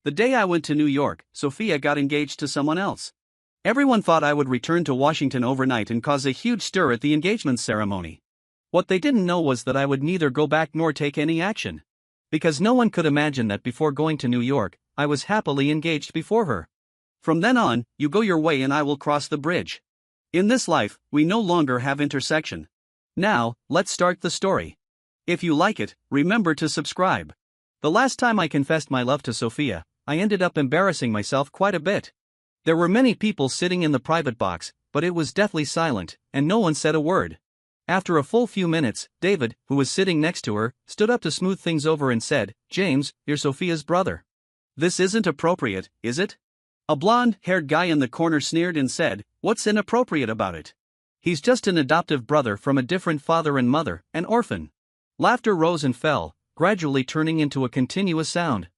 The day I went to New York, Sophia got engaged to someone else. Everyone thought I would return to Washington overnight and cause a huge stir at the engagement ceremony. What they didn't know was that I would neither go back nor take any action. Because no one could imagine that before going to New York, I was happily engaged before her. From then on, you go your way and I will cross the bridge. In this life, we no longer have intersection. Now, let's start the story. If you like it, remember to subscribe. The last time I confessed my love to Sophia, I ended up embarrassing myself quite a bit. There were many people sitting in the private box, but it was deathly silent, and no one said a word. After a full few minutes, David, who was sitting next to her, stood up to smooth things over and said, "James, you're Sophia's brother. This isn't appropriate, is it?" A blonde-haired guy in the corner sneered and said, "What's inappropriate about it? He's just an adoptive brother from a different father and mother, an orphan." Laughter rose and fell, gradually turning into a continuous sound.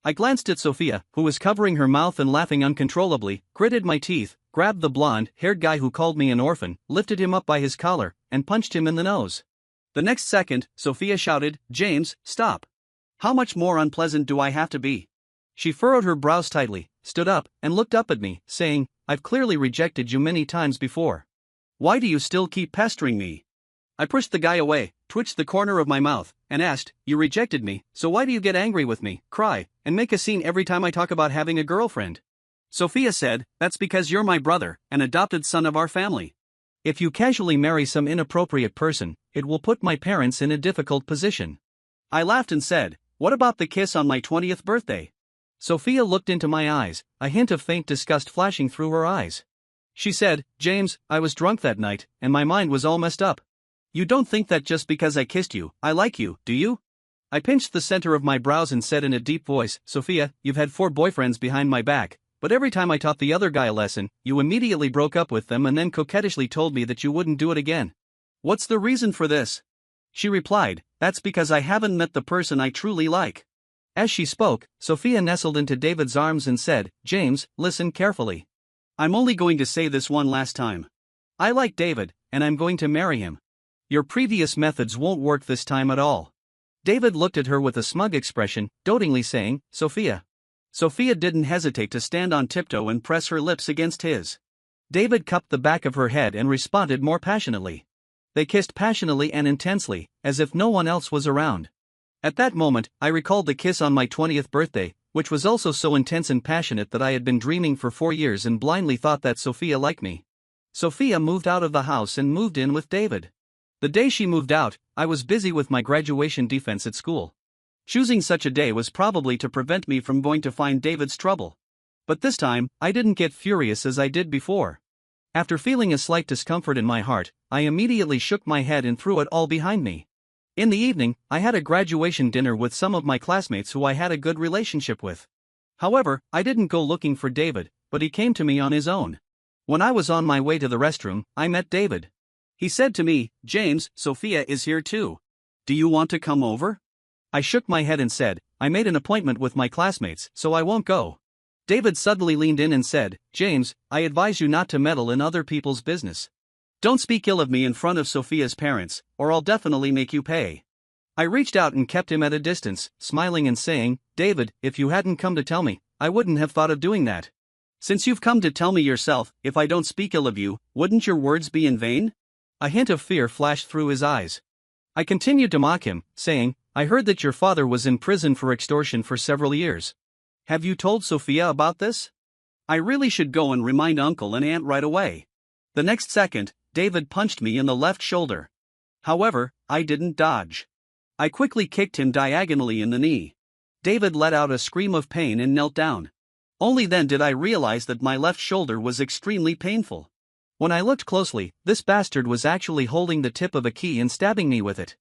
I glanced at Sophia, who was covering her mouth and laughing uncontrollably, gritted my teeth, grabbed the blonde-haired guy who called me an orphan, lifted him up by his collar, and punched him in the nose. The next second, Sophia shouted, "James, stop. How much more unpleasant do I have to be?" She furrowed her brows tightly, stood up, and looked up at me, saying, "I've clearly rejected you many times before. Why do you still keep pestering me?" I pushed the guy away, twitched the corner of my mouth, and asked, "You rejected me, so why do you get angry with me, cry, and make a scene every time I talk about having a girlfriend?" Sophia said, "That's because you're my brother, an adopted son of our family. If you casually marry some inappropriate person, it will put my parents in a difficult position." I laughed and said, "What about the kiss on my 20th birthday?" Sophia looked into my eyes, a hint of faint disgust flashing through her eyes. She said, "James, I was drunk that night, and my mind was all messed up. You don't think that just because I kissed you, I like you, do you?" I pinched the center of my brows and said in a deep voice, "Sophia, you've had 4 boyfriends behind my back, but every time I taught the other guy a lesson, you immediately broke up with them and then coquettishly told me that you wouldn't do it again. What's the reason for this?" She replied, "That's because I haven't met the person I truly like." As she spoke, Sophia nestled into David's arms and said, "James, listen carefully. I'm only going to say this one last time. I like David, and I'm going to marry him. Your previous methods won't work this time at all." David looked at her with a smug expression, dotingly saying, "Sophia." Sophia didn't hesitate to stand on tiptoe and press her lips against his. David cupped the back of her head and responded more passionately. They kissed passionately and intensely, as if no one else was around. At that moment, I recalled the kiss on my 20th birthday, which was also so intense and passionate that I had been dreaming for 4 years and blindly thought that Sophia liked me. Sophia moved out of the house and moved in with David. The day she moved out, I was busy with my graduation defense at school. Choosing such a day was probably to prevent me from going to find David's trouble. But this time, I didn't get furious as I did before. After feeling a slight discomfort in my heart, I immediately shook my head and threw it all behind me. In the evening, I had a graduation dinner with some of my classmates who I had a good relationship with. However, I didn't go looking for David, but he came to me on his own. When I was on my way to the restroom, I met David. He said to me, "James, Sophia is here too. Do you want to come over?" I shook my head and said, "I made an appointment with my classmates, so I won't go." David suddenly leaned in and said, "James, I advise you not to meddle in other people's business. Don't speak ill of me in front of Sophia's parents, or I'll definitely make you pay." I reached out and kept him at a distance, smiling and saying, "David, if you hadn't come to tell me, I wouldn't have thought of doing that. Since you've come to tell me yourself, if I don't speak ill of you, wouldn't your words be in vain?" A hint of fear flashed through his eyes. I continued to mock him, saying, "I heard that your father was in prison for extortion for several years. Have you told Sophia about this? I really should go and remind Uncle and Aunt right away." The next second, David punched me in the left shoulder. However, I didn't dodge. I quickly kicked him diagonally in the knee. David let out a scream of pain and knelt down. Only then did I realize that my left shoulder was extremely painful. When I looked closely, this bastard was actually holding the tip of a key and stabbing me with it.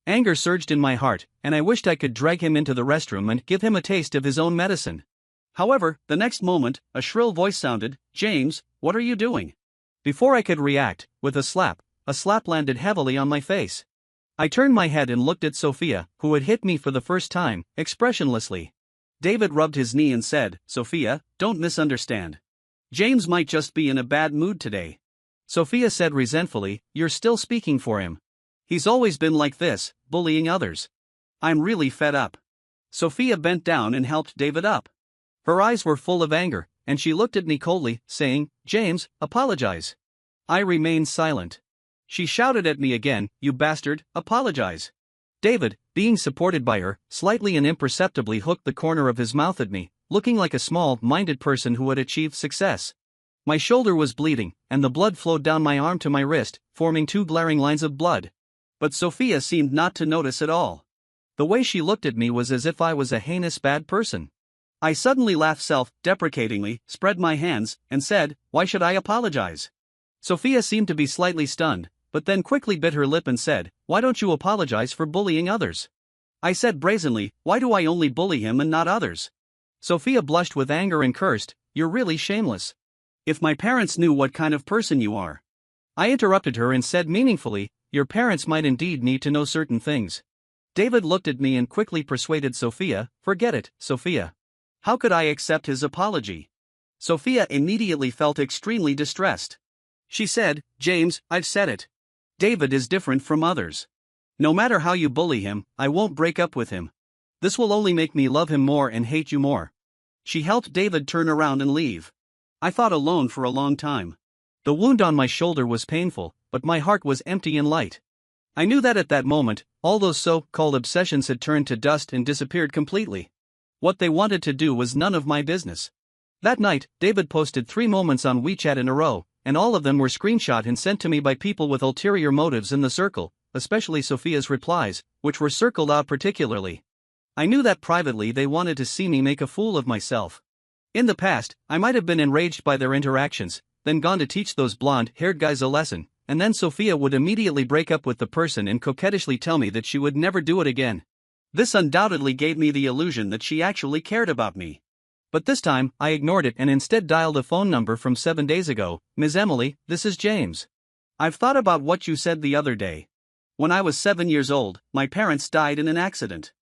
Anger surged in my heart, and I wished I could drag him into the restroom and give him a taste of his own medicine. However, the next moment, a shrill voice sounded, "James, what are you doing?" Before I could react, with a slap landed heavily on my face. I turned my head and looked at Sophia, who had hit me for the first time, expressionlessly. David rubbed his knee and said, "Sophia, don't misunderstand. James might just be in a bad mood today." Sophia said resentfully, "You're still speaking for him. He's always been like this, bullying others. I'm really fed up." Sophia bent down and helped David up. Her eyes were full of anger, and she looked at me coldly, saying, "James, apologize." I remained silent. She shouted at me again, "You bastard, apologize." David, being supported by her, slightly and imperceptibly hooked the corner of his mouth at me, looking like a small-minded person who had achieved success. My shoulder was bleeding, and the blood flowed down my arm to my wrist, forming two glaring lines of blood. But Sophia seemed not to notice at all. The way she looked at me was as if I was a heinous bad person. I suddenly laughed self-deprecatingly, spread my hands, and said, "Why should I apologize?" Sophia seemed to be slightly stunned, but then quickly bit her lip and said, "Why don't you apologize for bullying others?" I said brazenly, "Why do I only bully him and not others?" Sophia blushed with anger and cursed, "You're really shameless. If my parents knew what kind of person you are." I interrupted her and said meaningfully, "Your parents might indeed need to know certain things." David looked at me and quickly persuaded Sophia, "Forget it, Sophia. How could I accept his apology?" Sophia immediately felt extremely distressed. She said, "James, I've said it. David is different from others. No matter how you bully him, I won't break up with him. This will only make me love him more and hate you more." She helped David turn around and leave. I thought alone for a long time. The wound on my shoulder was painful, but my heart was empty and light. I knew that at that moment, all those so-called obsessions had turned to dust and disappeared completely. What they wanted to do was none of my business. That night, David posted 3 moments on WeChat in a row, and all of them were screenshot and sent to me by people with ulterior motives in the circle, especially Sophia's replies, which were circled out particularly. I knew that privately they wanted to see me make a fool of myself. In the past, I might have been enraged by their interactions, then gone to teach those blonde-haired guys a lesson, and then Sophia would immediately break up with the person and coquettishly tell me that she would never do it again. This undoubtedly gave me the illusion that she actually cared about me. But this time, I ignored it and instead dialed a phone number from 7 days ago. "Ms. Emily, this is James. I've thought about what you said the other day. When I was 7 years old, my parents died in an accident.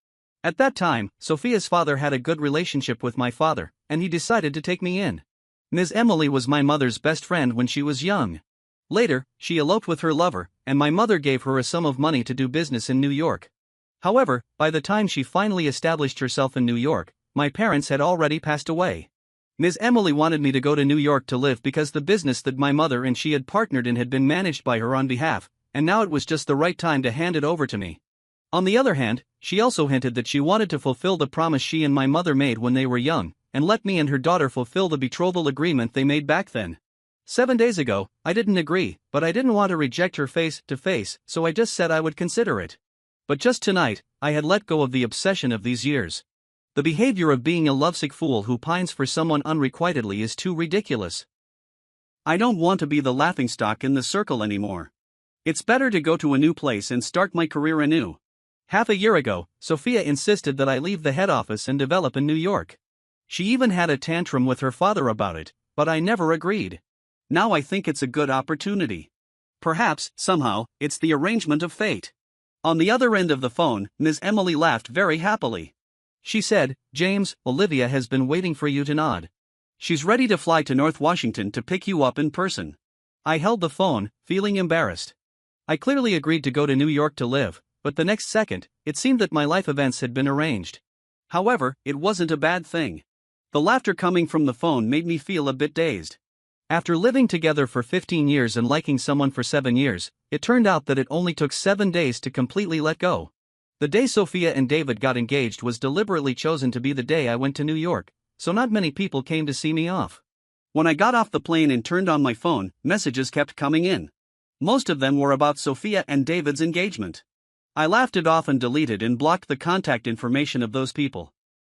At that time, Sophia's father had a good relationship with my father, and he decided to take me in. Ms. Emily was my mother's best friend when she was young. Later, she eloped with her lover, and my mother gave her a sum of money to do business in New York. However, by the time she finally established herself in New York, my parents had already passed away. Ms. Emily wanted me to go to New York to live because the business that my mother and she had partnered in had been managed by her on behalf, and now it was just the right time to hand it over to me. On the other hand, she also hinted that she wanted to fulfill the promise she and my mother made when they were young, and let me and her daughter fulfill the betrothal agreement they made back then. 7 days ago, I didn't agree, but I didn't want to reject her face to face, so I just said I would consider it. But just tonight, I had let go of the obsession of these years. The behavior of being a lovesick fool who pines for someone unrequitedly is too ridiculous. I don't want to be the laughingstock in the circle anymore. It's better to go to a new place and start my career anew. Half a year ago, Sophia insisted that I leave the head office and develop in New York. She even had a tantrum with her father about it, but I never agreed. Now I think it's a good opportunity. Perhaps, somehow, it's the arrangement of fate. On the other end of the phone, Ms. Emily laughed very happily. She said, "James, Olivia has been waiting for you to nod. She's ready to fly to North Washington to pick you up in person." I held the phone, feeling embarrassed. I clearly agreed to go to New York to live, but the next second, it seemed that my life events had been arranged. However, it wasn't a bad thing. The laughter coming from the phone made me feel a bit dazed. After living together for 15 years and liking someone for 7 years, it turned out that it only took 7 days to completely let go. The day Sophia and David got engaged was deliberately chosen to be the day I went to New York, so not many people came to see me off. When I got off the plane and turned on my phone, messages kept coming in. Most of them were about Sophia and David's engagement. I laughed it off and deleted and blocked the contact information of those people.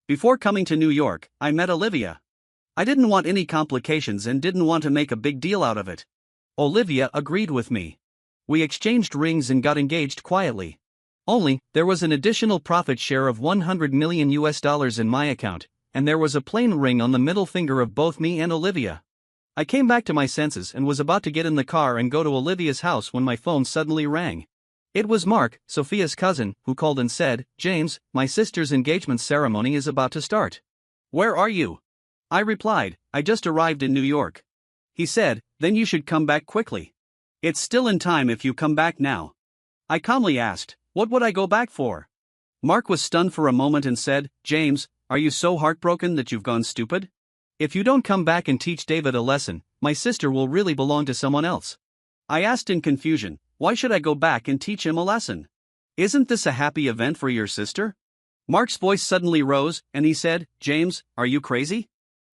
Before coming to New York, I met Olivia. I didn't want any complications and didn't want to make a big deal out of it. Olivia agreed with me. We exchanged rings and got engaged quietly. Only, there was an additional profit share of $100 million in my account, and there was a plain ring on the middle finger of both me and Olivia. I came back to my senses and was about to get in the car and go to Olivia's house when my phone suddenly rang. It was Mark, Sophia's cousin, who called and said, "James, my sister's engagement ceremony is about to start. Where are you?" I replied, "I just arrived in New York." He said, "Then you should come back quickly. It's still in time if you come back now." I calmly asked, "What would I go back for?" Mark was stunned for a moment and said, "James, Are you so heartbroken that you've gone stupid? If you don't come back and teach David a lesson, my sister will really belong to someone else. I asked in confusion, why should I go back and teach him a lesson? Isn't this a happy event for your sister? Mark's voice suddenly rose, and he said, James, are you crazy?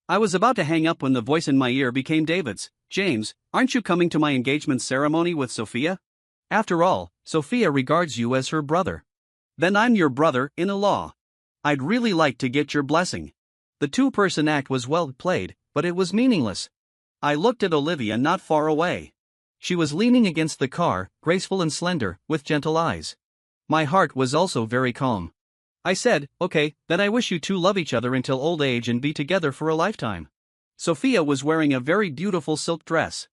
I was about to hang up when the voice in my ear became David's. James, aren't you coming to my engagement ceremony with Sophia? After all, Sophia regards you as her brother. Then I'm your brother-in-law. I'd really like to get your blessing. The two-person act was well played, but it was meaningless. I looked at Olivia not far away. She was leaning against the car, graceful and slender, with gentle eyes. My heart was also very calm. I said, okay, then I wish you two love each other until old age and be together for a lifetime. Sophia was wearing a very beautiful silk dress.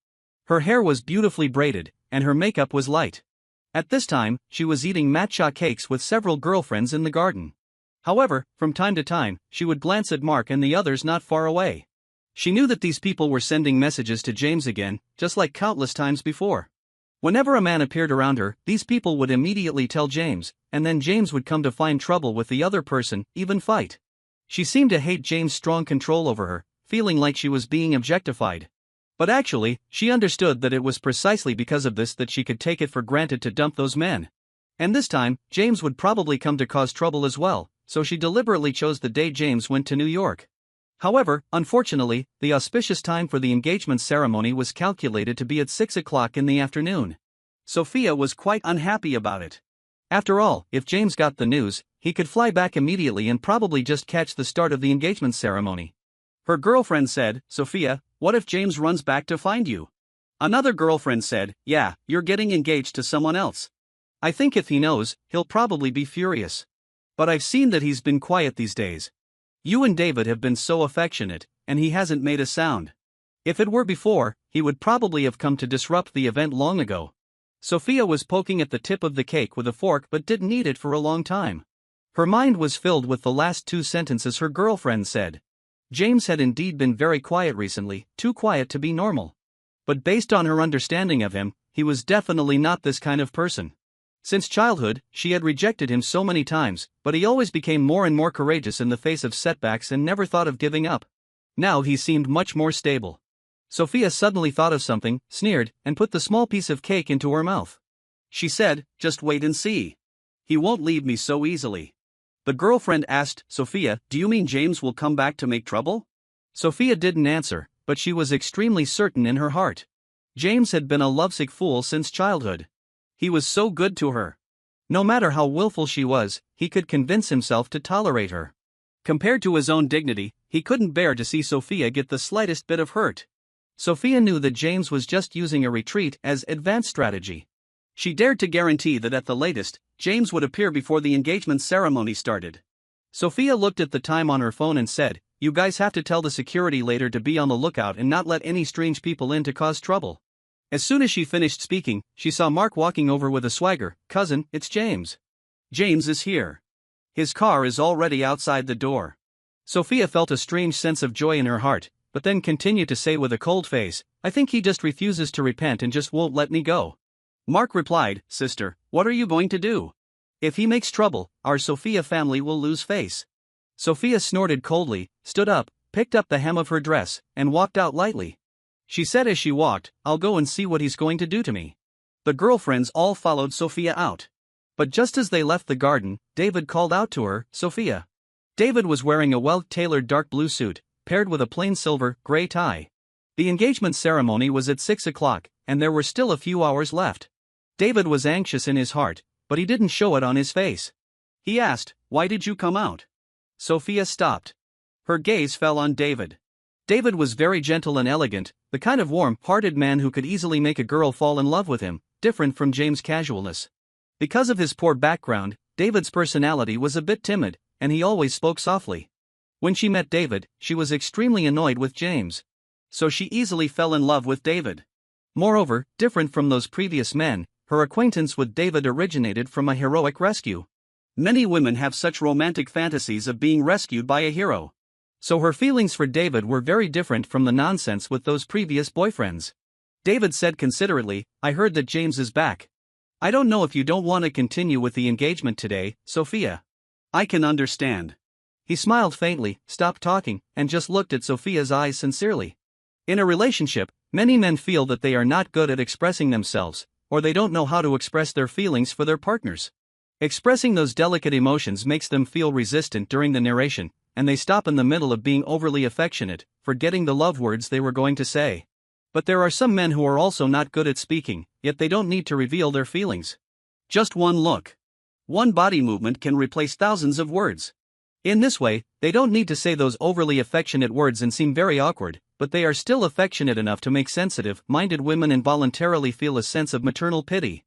Her hair was beautifully braided, and her makeup was light. At this time, she was eating matcha cakes with several girlfriends in the garden. However, from time to time, she would glance at Mark and the others not far away. She knew that these people were sending messages to James again, just like countless times before. Whenever a man appeared around her, these people would immediately tell James, and then James would come to find trouble with the other person, even fight. She seemed to hate James' strong control over her, feeling like she was being objectified. But actually, she understood that it was precisely because of this that she could take it for granted to dump those men. And this time, James would probably come to cause trouble as well, so she deliberately chose the day James went to New York. However, unfortunately, the auspicious time for the engagement ceremony was calculated to be at 6 o'clock in the afternoon. Sophia was quite unhappy about it. After all, if James got the news, he could fly back immediately and probably just catch the start of the engagement ceremony. Her girlfriend said, Sophia, what if James runs back to find you? Another girlfriend said, yeah, you're getting engaged to someone else. I think if he knows, he'll probably be furious. But I've seen that he's been quiet these days. You and David have been so affectionate, and he hasn't made a sound. If it were before, he would probably have come to disrupt the event long ago. Sophia was poking at the tip of the cake with a fork but didn't eat it for a long time. Her mind was filled with the last two sentences her girlfriend said. James had indeed been very quiet recently, too quiet to be normal. But based on her understanding of him, he was definitely not this kind of person. Since childhood, she had rejected him so many times, but he always became more and more courageous in the face of setbacks and never thought of giving up. Now he seemed much more stable. Sophia suddenly thought of something, sneered, and put the small piece of cake into her mouth. She said, just wait and see. He won't leave me so easily. The girlfriend asked, Sophia, do you mean James will come back to make trouble? Sophia didn't answer, but she was extremely certain in her heart. James had been a lovesick fool since childhood. He was so good to her. No matter how willful she was, he could convince himself to tolerate her. Compared to his own dignity, he couldn't bear to see Sophia get the slightest bit of hurt. Sophia knew that James was just using a retreat as advanced strategy. She dared to guarantee that at the latest, James would appear before the engagement ceremony started. Sophia looked at the time on her phone and said, you guys have to tell the security later to be on the lookout and not let any strange people in to cause trouble. As soon as she finished speaking, she saw Mark walking over with a swagger. Cousin, it's James. James is here. His car is already outside the door. Sophia felt a strange sense of joy in her heart, but then continued to say with a cold face, I think he just refuses to repent and just won't let me go. Mark replied, Sister, what are you going to do? If he makes trouble, our Sophia family will lose face. Sophia snorted coldly, stood up, picked up the hem of her dress, and walked out lightly. She said as she walked, I'll go and see what he's going to do to me. The girlfriends all followed Sophia out. But just as they left the garden, David called out to her, Sophia. David was wearing a well-tailored dark blue suit, paired with a plain silver, gray tie. The engagement ceremony was at 6 o'clock, and there were still a few hours left. David was anxious in his heart, but he didn't show it on his face. He asked, Why did you come out? Sophia stopped. Her gaze fell on David. David was very gentle and elegant, the kind of warm-hearted man who could easily make a girl fall in love with him, different from James' casualness. Because of his poor background, David's personality was a bit timid, and he always spoke softly. When she met David, she was extremely annoyed with James. So she easily fell in love with David. Moreover, different from those previous men, her acquaintance with David originated from a heroic rescue. Many women have such romantic fantasies of being rescued by a hero. So her feelings for David were very different from the nonsense with those previous boyfriends. David said considerately, I heard that James is back. I don't know if you don't want to continue with the engagement today, Sophia. I can understand. He smiled faintly, stopped talking, and just looked at Sophia's eyes sincerely. In a relationship, many men feel that they are not good at expressing themselves, or they don't know how to express their feelings for their partners. Expressing those delicate emotions makes them feel resistant during the narration, and they stop in the middle of being overly affectionate, forgetting the love words they were going to say. But there are some men who are also not good at speaking, yet they don't need to reveal their feelings. Just one look. One body movement can replace thousands of words. In this way, they don't need to say those overly affectionate words and seem very awkward, but they are still affectionate enough to make sensitive-minded women involuntarily feel a sense of maternal pity.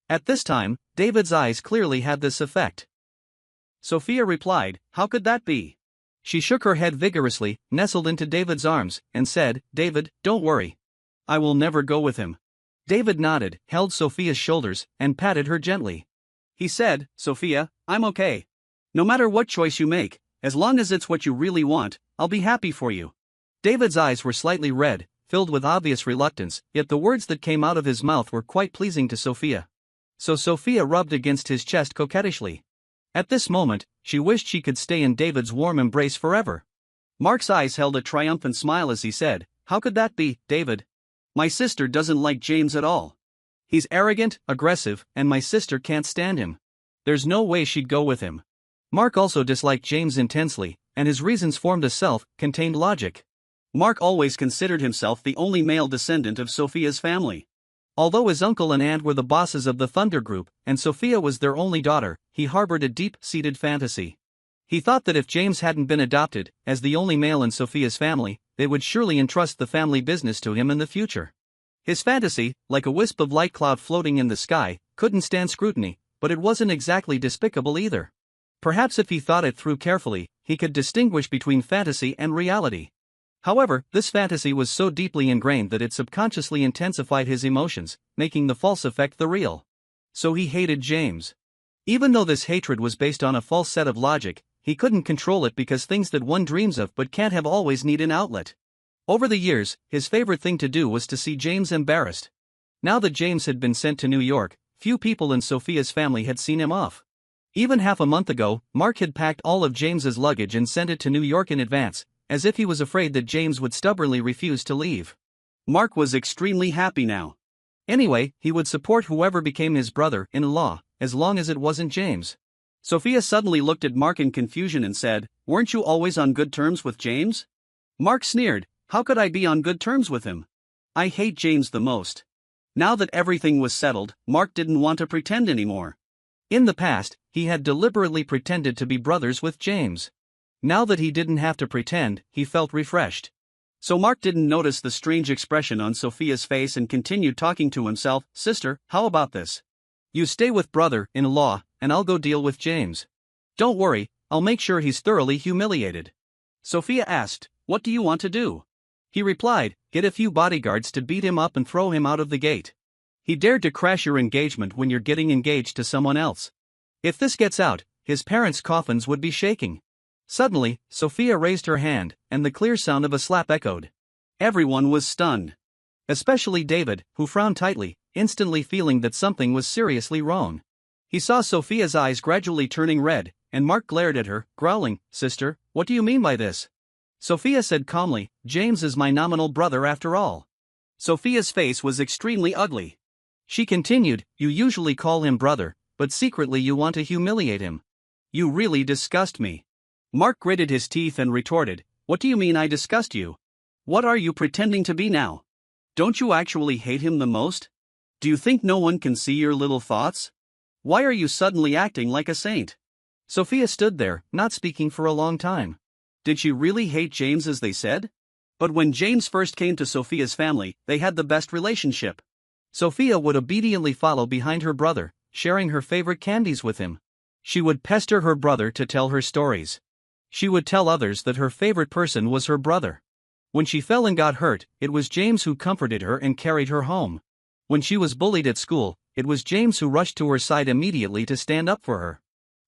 At this time, David's eyes clearly had this effect. Sophia replied, "How could that be?" She shook her head vigorously, nestled into David's arms, and said, "David, don't worry. I will never go with him." David nodded, held Sophia's shoulders, and patted her gently. He said, "Sophia, I'm okay. No matter what choice you make, as long as it's what you really want, I'll be happy for you." David's eyes were slightly red, filled with obvious reluctance, yet the words that came out of his mouth were quite pleasing to Sophia. So Sophia rubbed against his chest coquettishly. At this moment, she wished she could stay in David's warm embrace forever. Mark's eyes held a triumphant smile as he said, "How could that be, David? My sister doesn't like James at all. He's arrogant, aggressive, and my sister can't stand him. There's no way she'd go with him." Mark also disliked James intensely, and his reasons formed a self-contained logic. Mark always considered himself the only male descendant of Sophia's family. Although his uncle and aunt were the bosses of the Thunder Group, and Sophia was their only daughter, he harbored a deep-seated fantasy. He thought that if James hadn't been adopted, as the only male in Sophia's family, they would surely entrust the family business to him in the future. His fantasy, like a wisp of light cloud floating in the sky, couldn't stand scrutiny, but it wasn't exactly despicable either. Perhaps if he thought it through carefully, he could distinguish between fantasy and reality. However, this fantasy was so deeply ingrained that it subconsciously intensified his emotions, making the false effect the real. So he hated James. Even though this hatred was based on a false set of logic, he couldn't control it because things that one dreams of but can't have always need an outlet. Over the years, his favorite thing to do was to see James embarrassed. Now that James had been sent to New York, few people in Sophia's family had seen him off. Even half a month ago, Mark had packed all of James's luggage and sent it to New York in advance, as if he was afraid that James would stubbornly refuse to leave. Mark was extremely happy now. Anyway, he would support whoever became his brother-in-law, as long as it wasn't James. Sophia suddenly looked at Mark in confusion and said, "Weren't you always on good terms with James?" Mark sneered, "How could I be on good terms with him? I hate James the most." Now that everything was settled, Mark didn't want to pretend anymore. In the past, he had deliberately pretended to be brothers with James. Now that he didn't have to pretend, he felt refreshed. So Mark didn't notice the strange expression on Sophia's face and continued talking to himself, "Sister, how about this? You stay with brother-in-law, and I'll go deal with James. Don't worry, I'll make sure he's thoroughly humiliated." Sophia asked, "What do you want to do?" He replied, "Get a few bodyguards to beat him up and throw him out of the gate. He dared to crash your engagement when you're getting engaged to someone else. If this gets out, his parents' coffins would be shaking." Suddenly, Sophia raised her hand, and the clear sound of a slap echoed. Everyone was stunned. Especially David, who frowned tightly, instantly feeling that something was seriously wrong. He saw Sophia's eyes gradually turning red, and Mark glared at her, growling, "Sister, what do you mean by this?" Sophia said calmly, "James is my nominal brother after all." Sophia's face was extremely ugly. She continued, "You usually call him brother, but secretly you want to humiliate him. You really disgust me." Mark gritted his teeth and retorted, "What do you mean I disgust you? What are you pretending to be now? Don't you actually hate him the most? Do you think no one can see your little thoughts? Why are you suddenly acting like a saint?" Sophia stood there, not speaking for a long time. Did she really hate James as they said? But when James first came to Sophia's family, they had the best relationship. Sophia would obediently follow behind her brother, sharing her favorite candies with him. She would pester her brother to tell her stories. She would tell others that her favorite person was her brother. When she fell and got hurt, it was James who comforted her and carried her home. When she was bullied at school, it was James who rushed to her side immediately to stand up for her.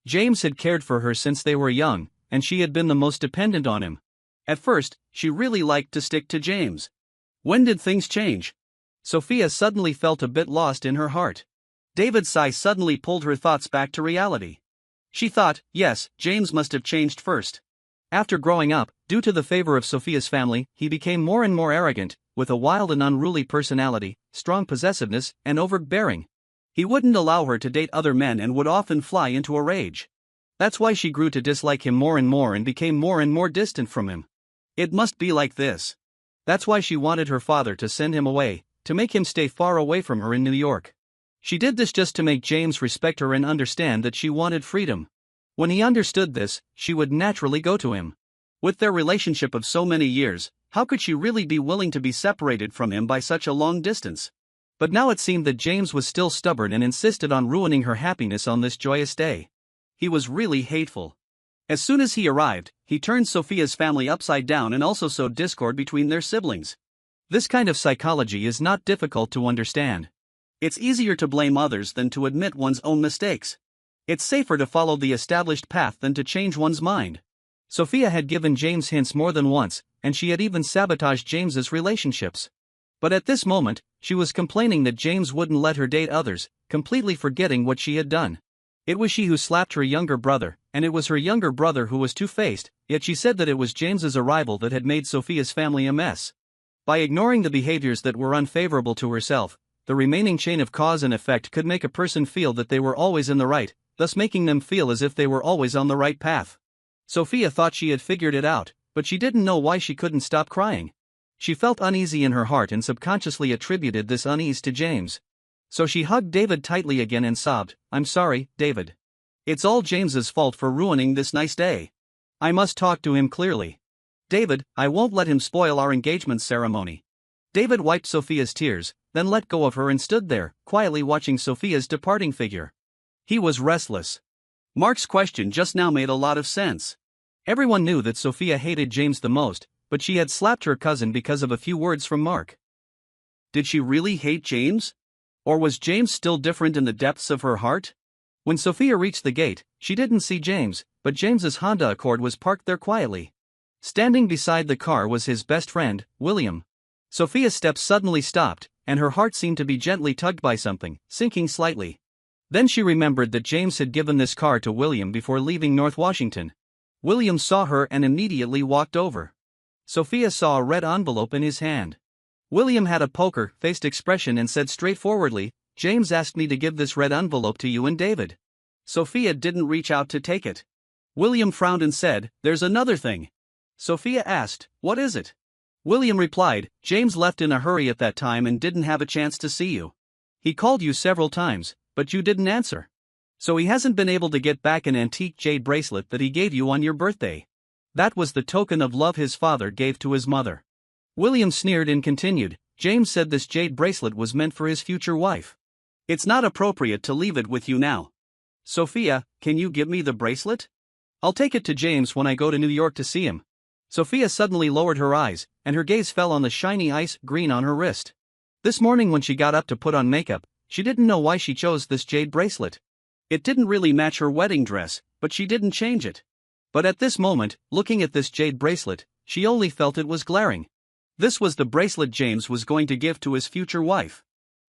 James had cared for her since they were young, and she had been the most dependent on him. At first, she really liked to stick to James. When did things change? Sophia suddenly felt a bit lost in her heart. David's sigh suddenly pulled her thoughts back to reality. She thought, yes, James must have changed first. After growing up, due to the favor of Sophia's family, he became more and more arrogant, with a wild and unruly personality, strong possessiveness, and overbearing. He wouldn't allow her to date other men and would often fly into a rage. That's why she grew to dislike him more and became more and more distant from him. It must be like this. That's why she wanted her father to send him away, to make him stay far away from her in New York. She did this just to make James respect her and understand that she wanted freedom. When he understood this, she would naturally go to him. With their relationship of so many years, how could she really be willing to be separated from him by such a long distance? But now it seemed that James was still stubborn and insisted on ruining her happiness on this joyous day. He was really hateful. As soon as he arrived, he turned Sophia's family upside down and also sowed discord between their siblings. This kind of psychology is not difficult to understand. It's easier to blame others than to admit one's own mistakes. It's safer to follow the established path than to change one's mind. Sophia had given James hints more than once, and she had even sabotaged James's relationships. But at this moment, she was complaining that James wouldn't let her date others, completely forgetting what she had done. It was she who slapped her younger brother, and it was her younger brother who was two-faced, yet she said that it was James's arrival that had made Sophia's family a mess. By ignoring the behaviors that were unfavorable to herself, the remaining chain of cause and effect could make a person feel that they were always in the right, thus making them feel as if they were always on the right path. Sophia thought she had figured it out, but she didn't know why she couldn't stop crying. She felt uneasy in her heart and subconsciously attributed this unease to James. So she hugged David tightly again and sobbed, "I'm sorry, David. It's all James's fault for ruining this nice day. I must talk to him clearly. David, I won't let him spoil our engagement ceremony." David wiped Sophia's tears, then let go of her and stood there, quietly watching Sophia's departing figure. He was restless. Mark's question just now made a lot of sense. Everyone knew that Sophia hated James the most, but she had slapped her cousin because of a few words from Mark. Did she really hate James? Or was James still different in the depths of her heart? When Sophia reached the gate, she didn't see James, but James's Honda Accord was parked there quietly. Standing beside the car was his best friend, William. Sophia's steps suddenly stopped, and her heart seemed to be gently tugged by something, sinking slightly. Then she remembered that James had given this car to William before leaving North Washington. William saw her and immediately walked over. Sophia saw a red envelope in his hand. William had a poker-faced expression and said straightforwardly, "James asked me to give this red envelope to you and David." Sophia didn't reach out to take it. William frowned and said, "There's another thing." Sophia asked, "What is it?" William replied, "James left in a hurry at that time and didn't have a chance to see you. He called you several times, but you didn't answer. So he hasn't been able to get back an antique jade bracelet that he gave you on your birthday. That was the token of love his father gave to his mother." William sneered and continued, "James said this jade bracelet was meant for his future wife. It's not appropriate to leave it with you now. Sophia, can you give me the bracelet? I'll take it to James when I go to New York to see him." Sophia suddenly lowered her eyes, and her gaze fell on the shiny ice green on her wrist. This morning when she got up to put on makeup, she didn't know why she chose this jade bracelet. It didn't really match her wedding dress, but she didn't change it. But at this moment, looking at this jade bracelet, she only felt it was glaring. This was the bracelet James was going to give to his future wife.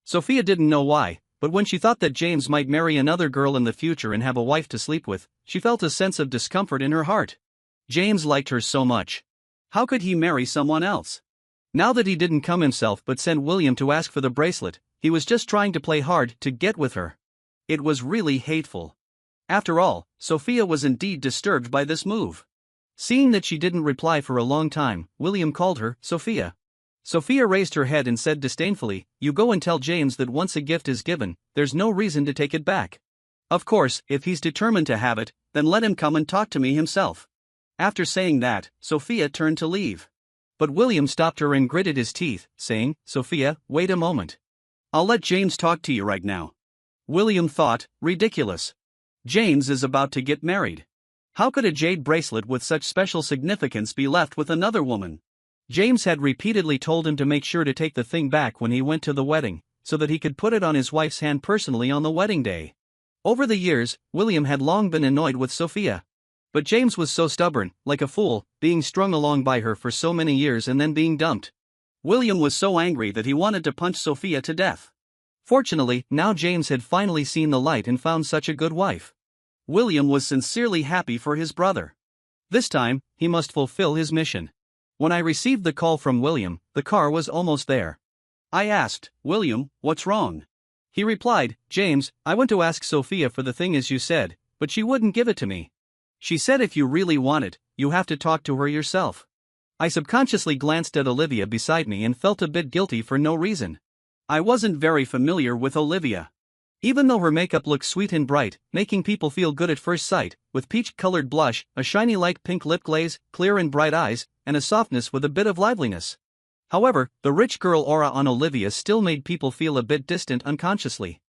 Sophia didn't know why, but when she thought that James might marry another girl in the future and have a wife to sleep with, she felt a sense of discomfort in her heart. James liked her so much. How could he marry someone else? Now that he didn't come himself but sent William to ask for the bracelet, he was just trying to play hard to get with her. It was really hateful. After all, Sophia was indeed disturbed by this move. Seeing that she didn't reply for a long time, William called her, "Sophia." Sophia raised her head and said disdainfully, "You go and tell James that once a gift is given, there's no reason to take it back. Of course, if he's determined to have it, then let him come and talk to me himself." After saying that, Sophia turned to leave. But William stopped her and gritted his teeth, saying, "Sophia, wait a moment. I'll let James talk to you right now." William thought, ridiculous. James is about to get married. How could a jade bracelet with such special significance be left with another woman? James had repeatedly told him to make sure to take the thing back when he went to the wedding, so that he could put it on his wife's hand personally on the wedding day. Over the years, William had long been annoyed with Sophia. But James was so stubborn, like a fool, being strung along by her for so many years and then being dumped. William was so angry that he wanted to punch Sophia to death. Fortunately, now James had finally seen the light and found such a good wife. William was sincerely happy for his brother. This time, he must fulfill his mission. When I received the call from William, the car was almost there. I asked, "William, what's wrong?" He replied, "James, I went to ask Sophia for the thing as you said, but she wouldn't give it to me. She said if you really want it, you have to talk to her yourself." I subconsciously glanced at Olivia beside me and felt a bit guilty for no reason. I wasn't very familiar with Olivia. Even though her makeup looked sweet and bright, making people feel good at first sight, with peach-colored blush, a shiny light pink lip glaze, clear and bright eyes, and a softness with a bit of liveliness. However, the rich girl aura on Olivia still made people feel a bit distant unconsciously.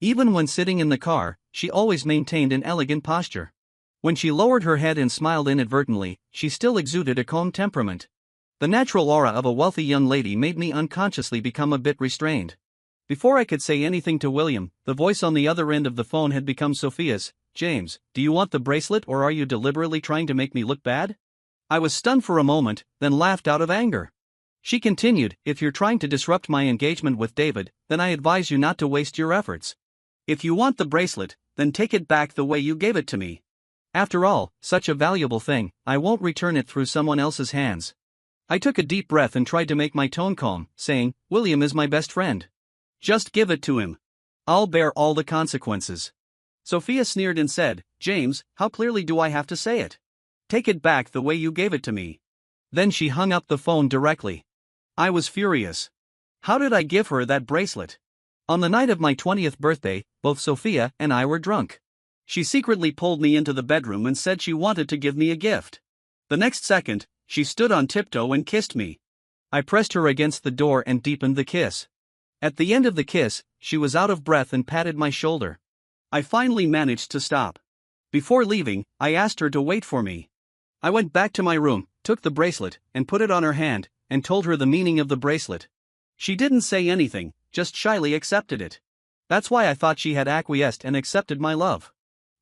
Even when sitting in the car, she always maintained an elegant posture. When she lowered her head and smiled inadvertently, she still exuded a calm temperament. The natural aura of a wealthy young lady made me unconsciously become a bit restrained. Before I could say anything to William, the voice on the other end of the phone had become Sophia's. "James, do you want the bracelet or are you deliberately trying to make me look bad?" I was stunned for a moment, then laughed out of anger. She continued, "If you're trying to disrupt my engagement with David, then I advise you not to waste your efforts. If you want the bracelet, then take it back the way you gave it to me. After all, such a valuable thing, I won't return it through someone else's hands." I took a deep breath and tried to make my tone calm, saying, "William is my best friend. Just give it to him. I'll bear all the consequences." Sophia sneered and said, "James, how clearly do I have to say it? Take it back the way you gave it to me." Then she hung up the phone directly. I was furious. How did I give her that bracelet? On the night of my 20th birthday, both Sophia and I were drunk. She secretly pulled me into the bedroom and said she wanted to give me a gift. The next second, she stood on tiptoe and kissed me. I pressed her against the door and deepened the kiss. At the end of the kiss, she was out of breath and patted my shoulder. I finally managed to stop. Before leaving, I asked her to wait for me. I went back to my room, took the bracelet, and put it on her hand, and told her the meaning of the bracelet. She didn't say anything, just shyly accepted it. That's why I thought she had acquiesced and accepted my love.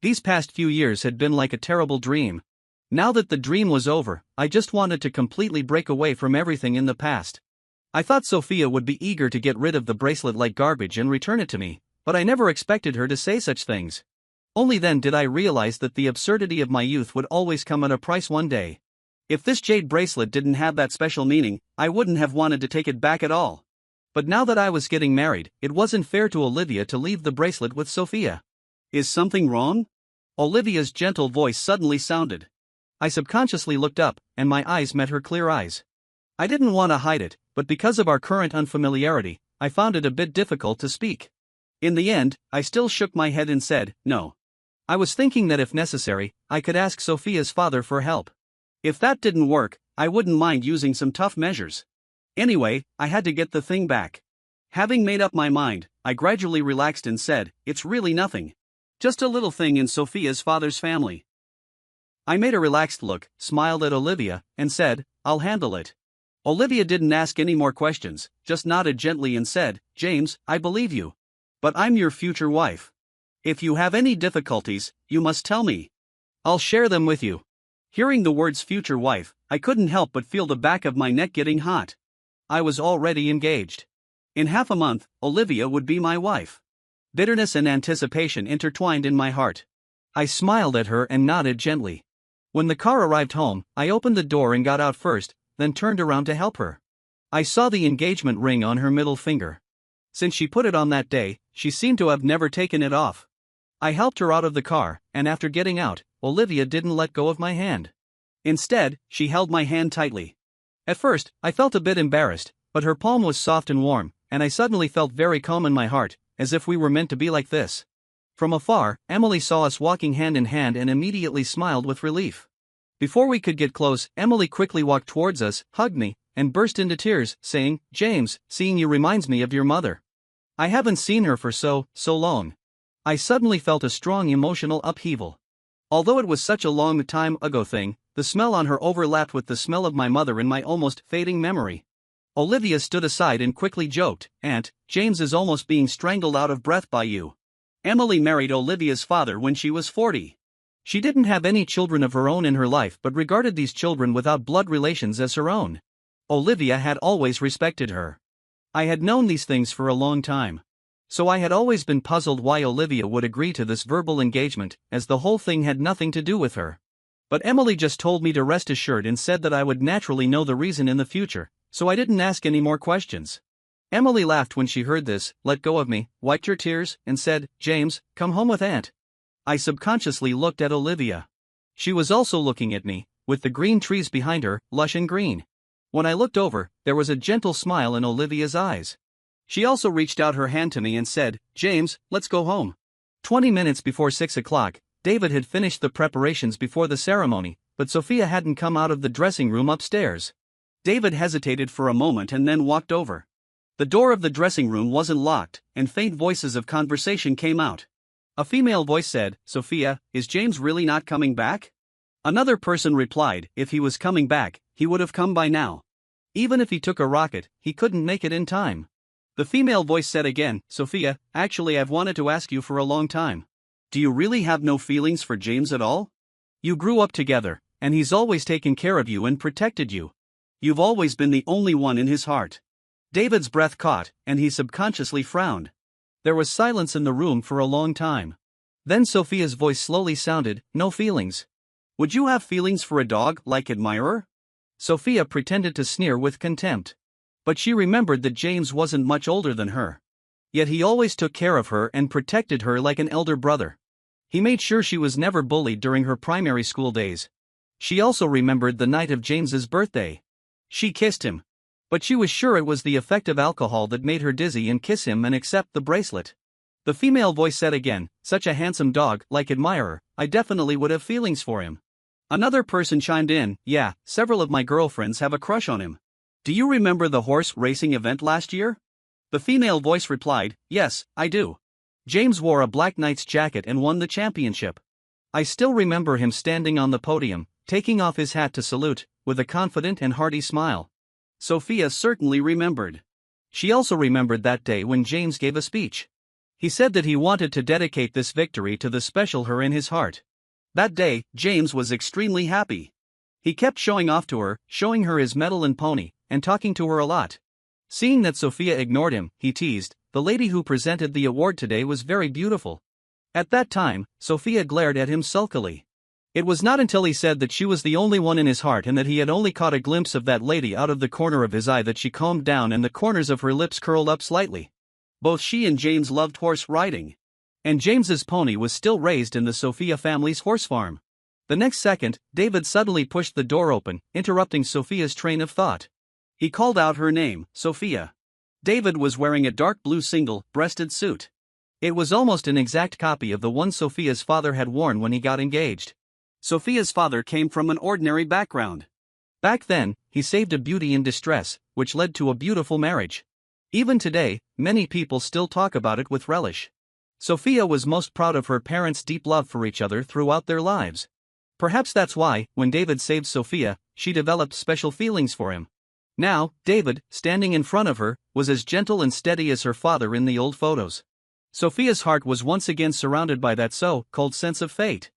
These past few years had been like a terrible dream. Now that the dream was over, I just wanted to completely break away from everything in the past. I thought Sophia would be eager to get rid of the bracelet like garbage and return it to me, but I never expected her to say such things. Only then did I realize that the absurdity of my youth would always come at a price one day. If this jade bracelet didn't have that special meaning, I wouldn't have wanted to take it back at all. But now that I was getting married, it wasn't fair to Olivia to leave the bracelet with Sophia. "Is something wrong?" Olivia's gentle voice suddenly sounded. I subconsciously looked up, and my eyes met her clear eyes. I didn't want to hide it, but because of our current unfamiliarity, I found it a bit difficult to speak. In the end, I still shook my head and said, "No." I was thinking that if necessary, I could ask Sophia's father for help. If that didn't work, I wouldn't mind using some tough measures. Anyway, I had to get the thing back. Having made up my mind, I gradually relaxed and said, "It's really nothing. Just a little thing in Sophia's father's family." I made a relaxed look, smiled at Olivia, and said, "I'll handle it." Olivia didn't ask any more questions, just nodded gently and said, "James, I believe you. But I'm your future wife. If you have any difficulties, you must tell me. I'll share them with you." Hearing the words future wife, I couldn't help but feel the back of my neck getting hot. I was already engaged. In half a month, Olivia would be my wife. Bitterness and anticipation intertwined in my heart. I smiled at her and nodded gently. When the car arrived home, I opened the door and got out first, then turned around to help her. I saw the engagement ring on her middle finger. Since she put it on that day, she seemed to have never taken it off. I helped her out of the car, and after getting out, Olivia didn't let go of my hand. Instead, she held my hand tightly. At first, I felt a bit embarrassed, but her palm was soft and warm, and I suddenly felt very calm in my heart, as if we were meant to be like this. From afar, Emily saw us walking hand in hand and immediately smiled with relief. Before we could get close, Emily quickly walked towards us, hugged me, and burst into tears, saying, "James, seeing you reminds me of your mother. I haven't seen her for so long." I suddenly felt a strong emotional upheaval. Although it was such a long time ago thing, the smell on her overlapped with the smell of my mother in my almost fading memory. Olivia stood aside and quickly joked, "Aunt, James is almost being strangled out of breath by you." Emily married Olivia's father when she was 40. She didn't have any children of her own in her life but regarded these children without blood relations as her own. Olivia had always respected her. I had known these things for a long time. So I had always been puzzled why Olivia would agree to this verbal engagement, as the whole thing had nothing to do with her. But Emily just told me to rest assured and said that I would naturally know the reason in the future, so I didn't ask any more questions. Emily laughed when she heard this, let go of me, wiped her tears, and said, James, come home with Aunt. I subconsciously looked at Olivia. She was also looking at me, with the green trees behind her, lush and green. When I looked over, there was a gentle smile in Olivia's eyes. She also reached out her hand to me and said, James, let's go home. 20 minutes before 6 o'clock, David had finished the preparations before the ceremony, but Sophia hadn't come out of the dressing room upstairs. David hesitated for a moment and then walked over. The door of the dressing room wasn't locked, and faint voices of conversation came out. A female voice said, Sophia, is James really not coming back? Another person replied, if he was coming back, he would have come by now. Even if he took a rocket, he couldn't make it in time. The female voice said again, Sophia, actually I've wanted to ask you for a long time. Do you really have no feelings for James at all? You grew up together, and he's always taken care of you and protected you. You've always been the only one in his heart. David's breath caught, and he subconsciously frowned. There was silence in the room for a long time. Then Sophia's voice slowly sounded, no feelings. Would you have feelings for a dog, like admirer? Sophia pretended to sneer with contempt. But she remembered that James wasn't much older than her. Yet he always took care of her and protected her like an elder brother. He made sure she was never bullied during her primary school days. She also remembered the night of James's birthday. She kissed him. But she was sure it was the effect of alcohol that made her dizzy and kiss him and accept the bracelet. The female voice said again, such a handsome dog, like admirer, I definitely would have feelings for him. Another person chimed in, yeah, several of my girlfriends have a crush on him. Do you remember the horse racing event last year? The female voice replied, yes, I do. James wore a black knight's jacket and won the championship. I still remember him standing on the podium, taking off his hat to salute, with a confident and hearty smile. Sophia certainly remembered. She also remembered that day when James gave a speech. He said that he wanted to dedicate this victory to the special her in his heart. That day, James was extremely happy. He kept showing off to her, showing her his medal and pony, and talking to her a lot. Seeing that Sophia ignored him, he teased, the lady who presented the award today was very beautiful. At that time, Sophia glared at him sulkily. It was not until he said that she was the only one in his heart and that he had only caught a glimpse of that lady out of the corner of his eye that she calmed down and the corners of her lips curled up slightly. Both she and James loved horse riding. And James's pony was still raised in the Sophia family's horse farm. The next second, David suddenly pushed the door open, interrupting Sophia's train of thought. He called out her name, Sophia. David was wearing a dark blue single-breasted suit. It was almost an exact copy of the one Sophia's father had worn when he got engaged. Sophia's father came from an ordinary background. Back then, he saved a beauty in distress, which led to a beautiful marriage. Even today, many people still talk about it with relish. Sophia was most proud of her parents' deep love for each other throughout their lives. Perhaps that's why, when David saved Sophia, she developed special feelings for him. Now, David, standing in front of her, was as gentle and steady as her father in the old photos. Sophia's heart was once again surrounded by that so-called sense of fate.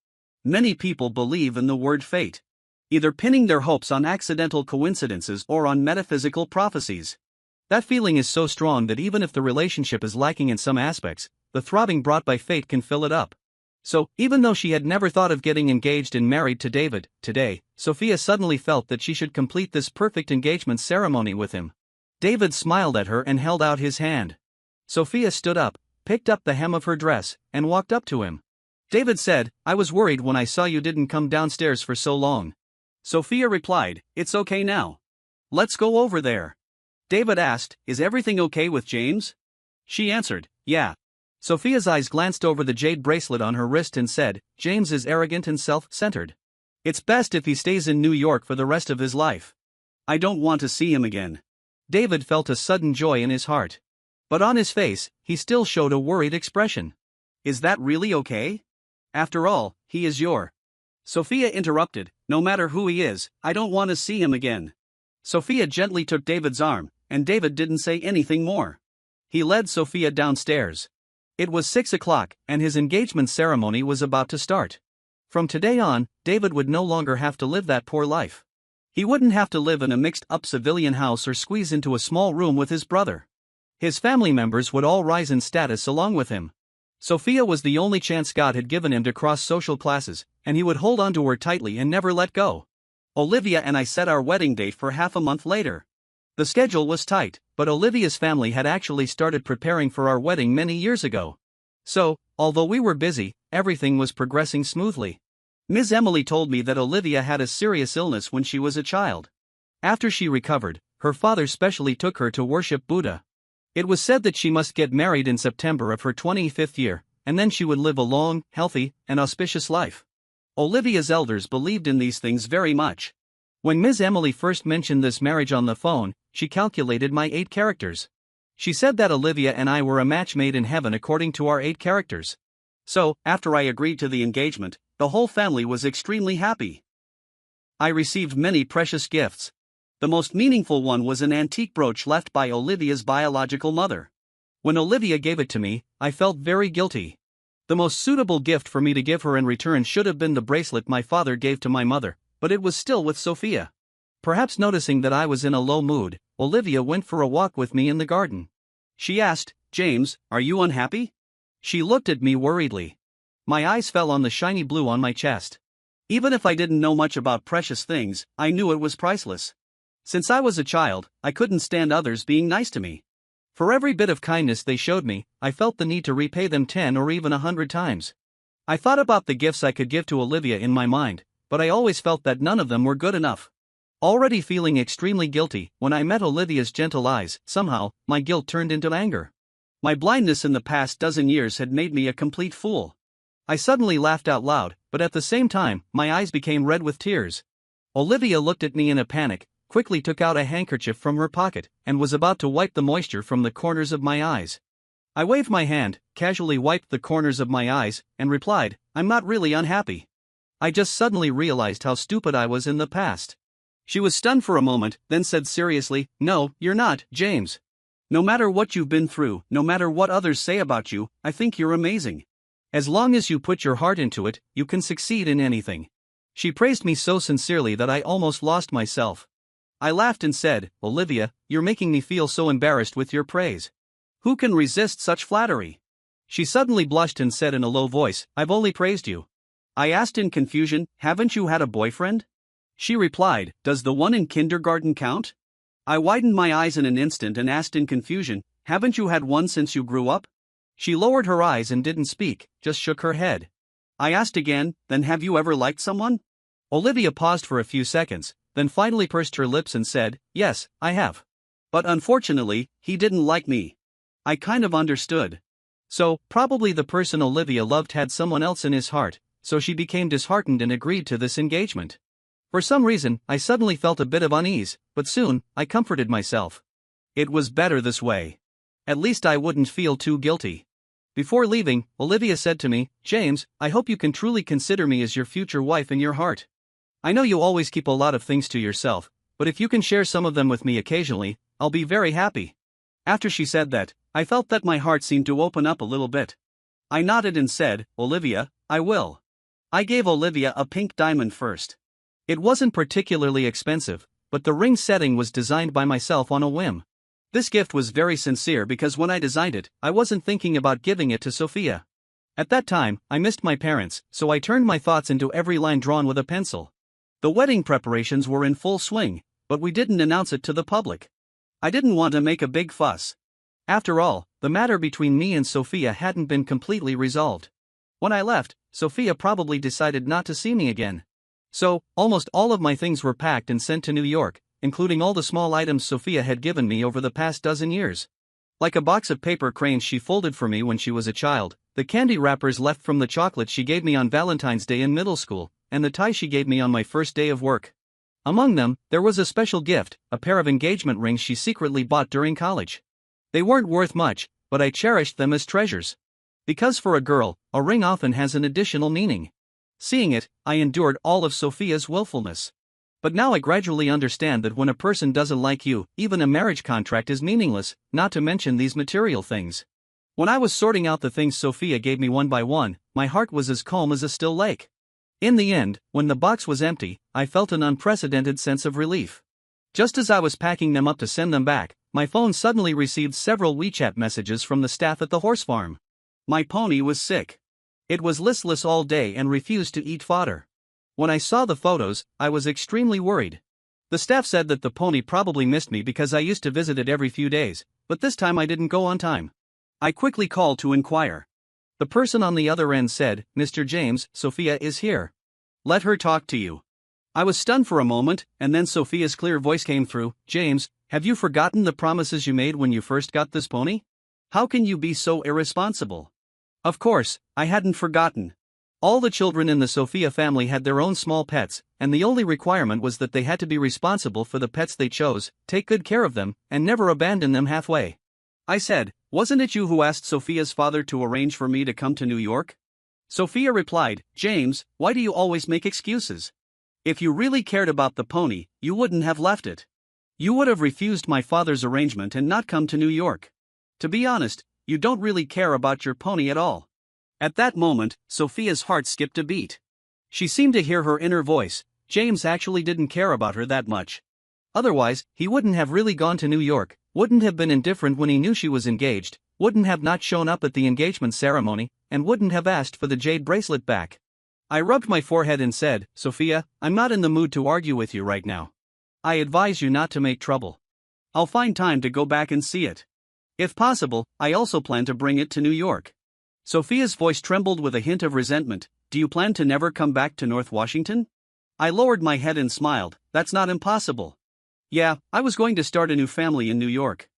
Many people believe in the word fate, either pinning their hopes on accidental coincidences or on metaphysical prophecies. That feeling is so strong that even if the relationship is lacking in some aspects, the throbbing brought by fate can fill it up. So, even though she had never thought of getting engaged and married to David, today, Sophia suddenly felt that she should complete this perfect engagement ceremony with him. David smiled at her and held out his hand. Sophia stood up, picked up the hem of her dress, and walked up to him. David said, I was worried when I saw you didn't come downstairs for so long. Sophia replied, it's okay now. Let's go over there. David asked, is everything okay with James? She answered, yeah. Sophia's eyes glanced over the jade bracelet on her wrist and said, James is arrogant and self-centered. It's best if he stays in New York for the rest of his life. I don't want to see him again. David felt a sudden joy in his heart. But on his face, he still showed a worried expression. Is that really okay? After all, he is your. Sophia interrupted, no matter who he is, I don't want to see him again. Sophia gently took David's arm, and David didn't say anything more. He led Sophia downstairs. It was 6 o'clock, and his engagement ceremony was about to start. From today on, David would no longer have to live that poor life. He wouldn't have to live in a mixed-up civilian house or squeeze into a small room with his brother. His family members would all rise in status along with him. Sophia was the only chance God had given him to cross social classes, and he would hold on to her tightly and never let go. Olivia and I set our wedding date for half a month later. The schedule was tight, but Olivia's family had actually started preparing for our wedding many years ago. So, although we were busy, everything was progressing smoothly. Ms. Emily told me that Olivia had a serious illness when she was a child. After she recovered, her father specially took her to worship Buddha. It was said that she must get married in September of her 25th year, and then she would live a long, healthy, and auspicious life. Olivia's elders believed in these things very much. When Ms. Emily first mentioned this marriage on the phone, she calculated my 8 characters. She said that Olivia and I were a match made in heaven according to our 8 characters. So, after I agreed to the engagement, the whole family was extremely happy. I received many precious gifts. The most meaningful one was an antique brooch left by Olivia's biological mother. When Olivia gave it to me, I felt very guilty. The most suitable gift for me to give her in return should have been the bracelet my father gave to my mother, but it was still with Sophia. Perhaps noticing that I was in a low mood, Olivia went for a walk with me in the garden. She asked, "James, are you unhappy?" She looked at me worriedly. My eyes fell on the shiny blue on my chest. Even if I didn't know much about precious things, I knew it was priceless. Since I was a child, I couldn't stand others being nice to me. For every bit of kindness they showed me, I felt the need to repay them 10 or even 100 times. I thought about the gifts I could give to Olivia in my mind, but I always felt that none of them were good enough. Already feeling extremely guilty, when I met Olivia's gentle eyes, somehow, my guilt turned into anger. My blindness in the past dozen years had made me a complete fool. I suddenly laughed out loud, but at the same time, my eyes became red with tears. Olivia looked at me in a panic, quickly took out a handkerchief from her pocket, and was about to wipe the moisture from the corners of my eyes. I waved my hand, casually wiped the corners of my eyes, and replied, "I'm not really unhappy. I just suddenly realized how stupid I was in the past." She was stunned for a moment, then said seriously, "No, you're not, James. No matter what you've been through, no matter what others say about you, I think you're amazing. As long as you put your heart into it, you can succeed in anything." She praised me so sincerely that I almost lost myself. I laughed and said, "Olivia, you're making me feel so embarrassed with your praise. Who can resist such flattery?" She suddenly blushed and said in a low voice, "I've only praised you." I asked in confusion, "Haven't you had a boyfriend?" She replied, "Does the one in kindergarten count?" I widened my eyes in an instant and asked in confusion, "Haven't you had one since you grew up?" She lowered her eyes and didn't speak, just shook her head. I asked again, "Then have you ever liked someone?" Olivia paused for a few seconds, then finally pursed her lips and said, "Yes, I have. But unfortunately, he didn't like me." I kind of understood. So, probably the person Olivia loved had someone else in his heart, so she became disheartened and agreed to this engagement. For some reason, I suddenly felt a bit of unease, but soon, I comforted myself. It was better this way. At least I wouldn't feel too guilty. Before leaving, Olivia said to me, "James, I hope you can truly consider me as your future wife in your heart. I know you always keep a lot of things to yourself, but if you can share some of them with me occasionally, I'll be very happy." After she said that, I felt that my heart seemed to open up a little bit. I nodded and said, "Olivia, I will." I gave Olivia a pink diamond first. It wasn't particularly expensive, but the ring setting was designed by myself on a whim. This gift was very sincere because when I designed it, I wasn't thinking about giving it to Sophia. At that time, I missed my parents, so I turned my thoughts into every line drawn with a pencil. The wedding preparations were in full swing, but we didn't announce it to the public. I didn't want to make a big fuss. After all, the matter between me and Sophia hadn't been completely resolved. When I left, Sophia probably decided not to see me again. So, almost all of my things were packed and sent to New York, including all the small items Sophia had given me over the past dozen years. Like a box of paper cranes she folded for me when she was a child, the candy wrappers left from the chocolate she gave me on Valentine's Day in middle school, and the tie she gave me on my first day of work. Among them, there was a special gift, a pair of engagement rings she secretly bought during college. They weren't worth much, but I cherished them as treasures. Because for a girl, a ring often has an additional meaning. Seeing it, I endured all of Sophia's willfulness. But now I gradually understand that when a person doesn't like you, even a marriage contract is meaningless, not to mention these material things. When I was sorting out the things Sophia gave me one by one, my heart was as calm as a still lake. In the end, when the box was empty, I felt an unprecedented sense of relief. Just as I was packing them up to send them back, my phone suddenly received several WeChat messages from the staff at the horse farm. My pony was sick. It was listless all day and refused to eat fodder. When I saw the photos, I was extremely worried. The staff said that the pony probably missed me because I used to visit it every few days, but this time I didn't go on time. I quickly called to inquire. The person on the other end said, "Mr. James, Sophia is here. Let her talk to you." I was stunned for a moment, and then Sophia's clear voice came through. "James, have you forgotten the promises you made when you first got this pony? How can you be so irresponsible?" Of course, I hadn't forgotten. All the children in the Sophia family had their own small pets, and the only requirement was that they had to be responsible for the pets they chose, take good care of them, and never abandon them halfway. I said, "Wasn't it you who asked Sophia's father to arrange for me to come to New York?" Sophia replied, "James, why do you always make excuses? If you really cared about the pony, you wouldn't have left it. You would have refused my father's arrangement and not come to New York. To be honest, you don't really care about your pony at all." At that moment, Sophia's heart skipped a beat. She seemed to hear her inner voice. James actually didn't care about her that much. Otherwise, he wouldn't have really gone to New York, wouldn't have been indifferent when he knew she was engaged, wouldn't have not shown up at the engagement ceremony, and wouldn't have asked for the jade bracelet back. I rubbed my forehead and said, "Sophia, I'm not in the mood to argue with you right now. I advise you not to make trouble. I'll find time to go back and see it. If possible, I also plan to bring it to New York." Sophia's voice trembled with a hint of resentment. "Do you plan to never come back to North Washington?" I lowered my head and smiled. "That's not impossible. Yeah, I was going to start a new family in New York.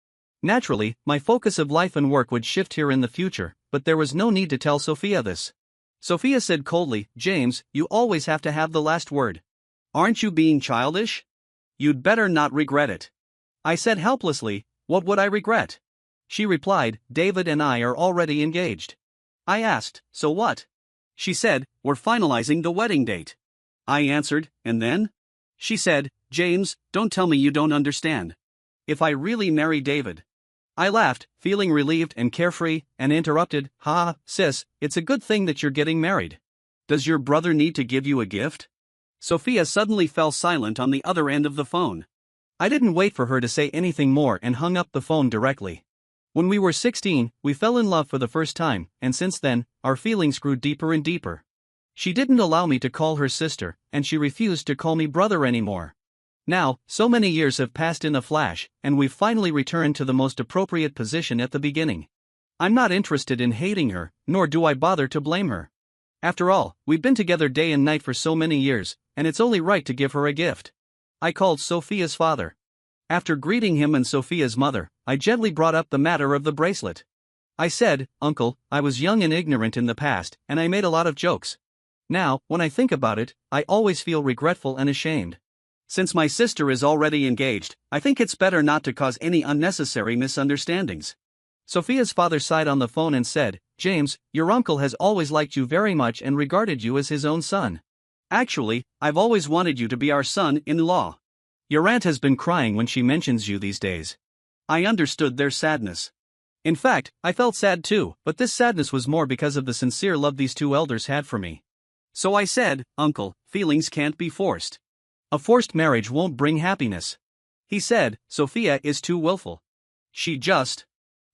Naturally, my focus of life and work would shift here in the future, but there was no need to tell Sophia this. Sophia said coldly, "James, you always have to have the last word. Aren't you being childish? You'd better not regret it." I said helplessly, "What would I regret?" She replied, "David and I are already engaged." I asked, "So what?" She said, "We're finalizing the wedding date." I answered, "And then?" She said, "James, don't tell me you don't understand. If I really marry David." I laughed, feeling relieved and carefree, and interrupted, "Ha, sis, it's a good thing that you're getting married. Does your brother need to give you a gift?" Sophia suddenly fell silent on the other end of the phone. I didn't wait for her to say anything more and hung up the phone directly. When we were 16, we fell in love for the first time, and since then, our feelings grew deeper and deeper. She didn't allow me to call her sister, and she refused to call me brother anymore. Now, so many years have passed in a flash, and we've finally returned to the most appropriate position at the beginning. I'm not interested in hating her, nor do I bother to blame her. After all, we've been together day and night for so many years, and it's only right to give her a gift. I called Sophia's father. After greeting him and Sophia's mother, I gently brought up the matter of the bracelet. I said, "Uncle, I was young and ignorant in the past, and I made a lot of jokes. Now, when I think about it, I always feel regretful and ashamed. Since my sister is already engaged, I think it's better not to cause any unnecessary misunderstandings." Sophia's father sighed on the phone and said, "James, your uncle has always liked you very much and regarded you as his own son. Actually, I've always wanted you to be our son-in-law. Your aunt has been crying when she mentions you these days." I understood their sadness. In fact, I felt sad too, but this sadness was more because of the sincere love these two elders had for me. So I said, "Uncle, feelings can't be forced. A forced marriage won't bring happiness." He said, "Sophia is too willful. She just..."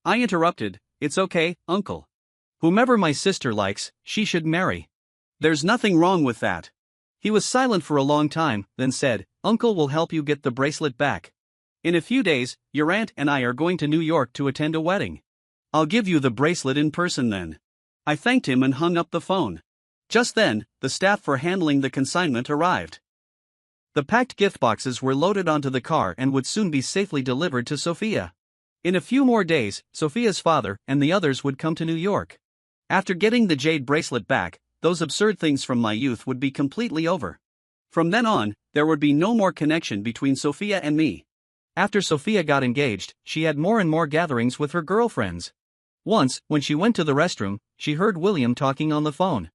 I interrupted, "It's okay, Uncle. Whomever my sister likes, she should marry. There's nothing wrong with that." He was silent for a long time, then said, "Uncle will help you get the bracelet back. In a few days, your aunt and I are going to New York to attend a wedding. I'll give you the bracelet in person then." I thanked him and hung up the phone. Just then, the staff for handling the consignment arrived. The packed gift boxes were loaded onto the car and would soon be safely delivered to Sophia. In a few more days, Sophia's father and the others would come to New York. After getting the jade bracelet back, those absurd things from my youth would be completely over. From then on, there would be no more connection between Sophia and me. After Sophia got engaged, she had more and more gatherings with her girlfriends. Once, when she went to the restroom, she heard William talking on the phone.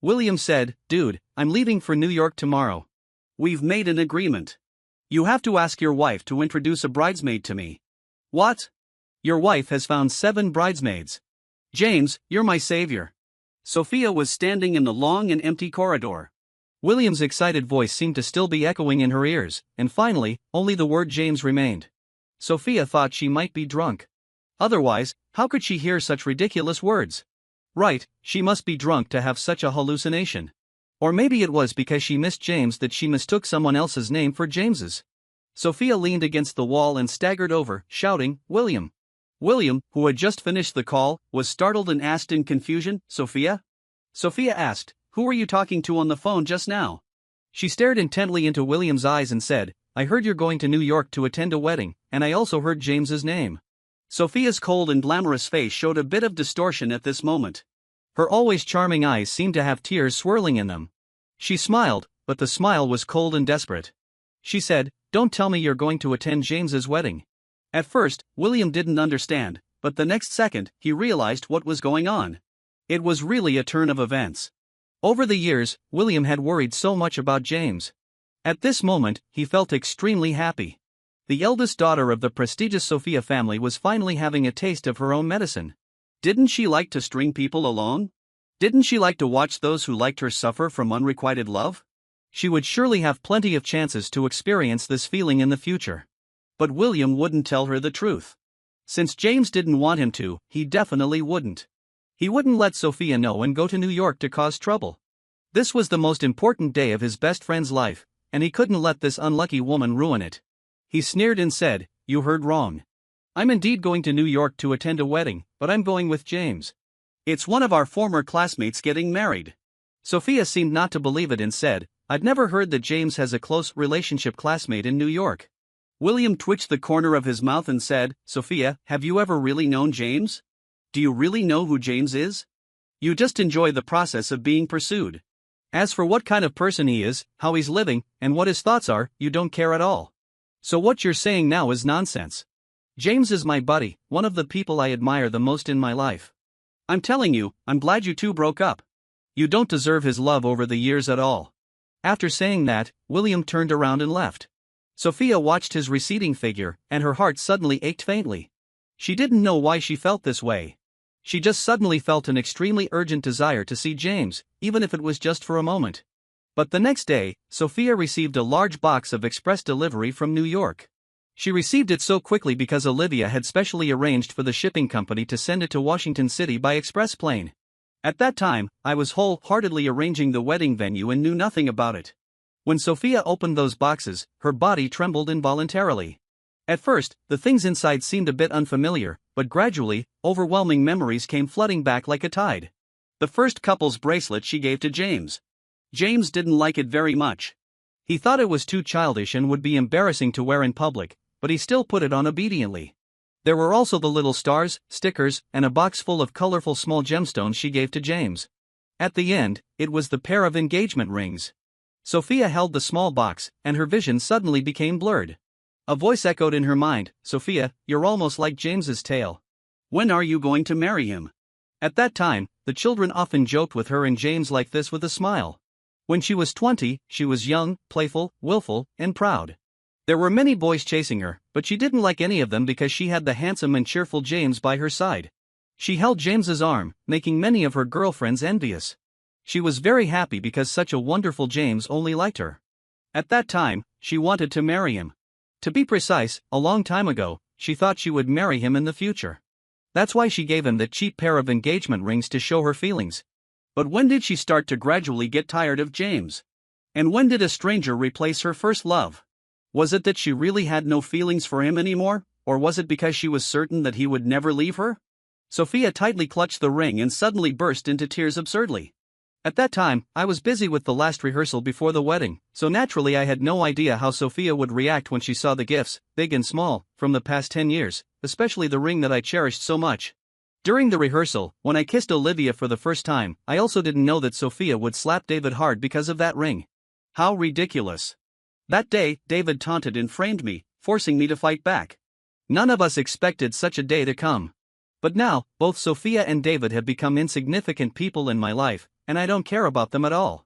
William said, "Dude, I'm leaving for New York tomorrow. We've made an agreement. You have to ask your wife to introduce a bridesmaid to me." "What?" "Your wife has found 7 bridesmaids. James, you're my savior." Sophia was standing in the long and empty corridor. William's excited voice seemed to still be echoing in her ears, and finally, only the word James remained. Sophia thought she might be drunk. Otherwise, how could she hear such ridiculous words? Right, she must be drunk to have such a hallucination. Or maybe it was because she missed James that she mistook someone else's name for James's. Sophia leaned against the wall and staggered over, shouting, "William!" William, who had just finished the call, was startled and asked in confusion, "Sophia?" Sophia asked, "Who were you talking to on the phone just now?" She stared intently into William's eyes and said, "I heard you're going to New York to attend a wedding, and I also heard James's name." Sophia's cold and glamorous face showed a bit of distortion at this moment. Her always charming eyes seemed to have tears swirling in them. She smiled, but the smile was cold and desperate. She said, "Don't tell me you're going to attend James's wedding." At first, William didn't understand, but the next second, he realized what was going on. It was really a turn of events. Over the years, William had worried so much about James. At this moment, he felt extremely happy. The eldest daughter of the prestigious Sophia family was finally having a taste of her own medicine. Didn't she like to string people along? Didn't she like to watch those who liked her suffer from unrequited love? She would surely have plenty of chances to experience this feeling in the future. But William wouldn't tell her the truth. Since James didn't want him to, he definitely wouldn't. He wouldn't let Sophia know and go to New York to cause trouble. This was the most important day of his best friend's life, and he couldn't let this unlucky woman ruin it. He sneered and said, "You heard wrong. I'm indeed going to New York to attend a wedding, but I'm going with James. It's one of our former classmates getting married." Sophia seemed not to believe it and said, "I'd never heard that James has a close relationship classmate in New York." William twitched the corner of his mouth and said, "Sophia, have you ever really known James? Do you really know who James is? You just enjoy the process of being pursued. As for what kind of person he is, how he's living, and what his thoughts are, you don't care at all. So what you're saying now is nonsense. James is my buddy, one of the people I admire the most in my life. I'm telling you, I'm glad you two broke up. You don't deserve his love over the years at all." After saying that, William turned around and left. Sophia watched his receding figure, and her heart suddenly ached faintly. She didn't know why she felt this way. She just suddenly felt an extremely urgent desire to see James, even if it was just for a moment. But the next day, Sophia received a large box of express delivery from New York. She received it so quickly because Olivia had specially arranged for the shipping company to send it to Washington City by express plane. At that time, I was wholeheartedly arranging the wedding venue and knew nothing about it. When Sophia opened those boxes, her body trembled involuntarily. At first, the things inside seemed a bit unfamiliar, but gradually, overwhelming memories came flooding back like a tide. The first couple's bracelet she gave to James. James didn't like it very much. He thought it was too childish and would be embarrassing to wear in public, but he still put it on obediently. There were also the little stars, stickers, and a box full of colorful small gemstones she gave to James. At the end, it was the pair of engagement rings. Sophia held the small box, and her vision suddenly became blurred. A voice echoed in her mind, "Sophia, you're almost like James's tale. When are you going to marry him?" At that time, the children often joked with her and James like this with a smile. When she was 20, she was young, playful, willful, and proud. There were many boys chasing her, but she didn't like any of them because she had the handsome and cheerful James by her side. She held James's arm, making many of her girlfriends envious. She was very happy because such a wonderful James only liked her. At that time, she wanted to marry him. To be precise, a long time ago, she thought she would marry him in the future. That's why she gave him the cheap pair of engagement rings to show her feelings. But when did she start to gradually get tired of James? And when did a stranger replace her first love? Was it that she really had no feelings for him anymore, or was it because she was certain that he would never leave her? Sophia tightly clutched the ring and suddenly burst into tears absurdly. At that time, I was busy with the last rehearsal before the wedding, so naturally I had no idea how Sophia would react when she saw the gifts, big and small, from the past 10 years, especially the ring that I cherished so much. During the rehearsal, when I kissed Olivia for the first time, I also didn't know that Sophia would slap David hard because of that ring. How ridiculous. That day, David taunted and framed me, forcing me to fight back. None of us expected such a day to come. But now, both Sophia and David have become insignificant people in my life, and I don't care about them at all.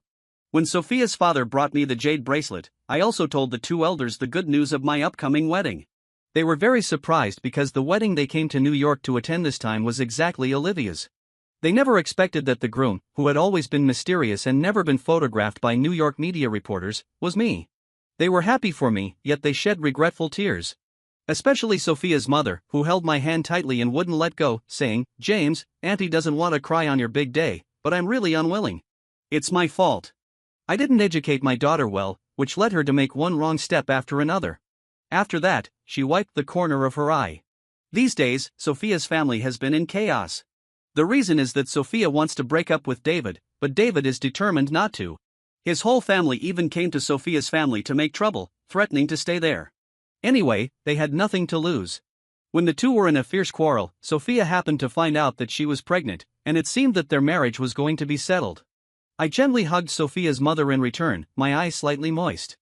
When Sophia's father brought me the jade bracelet, I also told the two elders the good news of my upcoming wedding. They were very surprised because the wedding they came to New York to attend this time was exactly Olivia's. They never expected that the groom, who had always been mysterious and never been photographed by New York media reporters, was me. They were happy for me, yet they shed regretful tears. Especially Sophia's mother, who held my hand tightly and wouldn't let go, saying, "James, Auntie doesn't want to cry on your big day, but I'm really unwilling. It's my fault. I didn't educate my daughter well, which led her to make one wrong step after another." After that, she wiped the corner of her eye. These days, Sophia's family has been in chaos. The reason is that Sophia wants to break up with David, but David is determined not to. His whole family even came to Sophia's family to make trouble, threatening to stay there. Anyway, they had nothing to lose. When the two were in a fierce quarrel, Sophia happened to find out that she was pregnant, and it seemed that their marriage was going to be settled. I gently hugged Sophia's mother in return, my eyes slightly moist.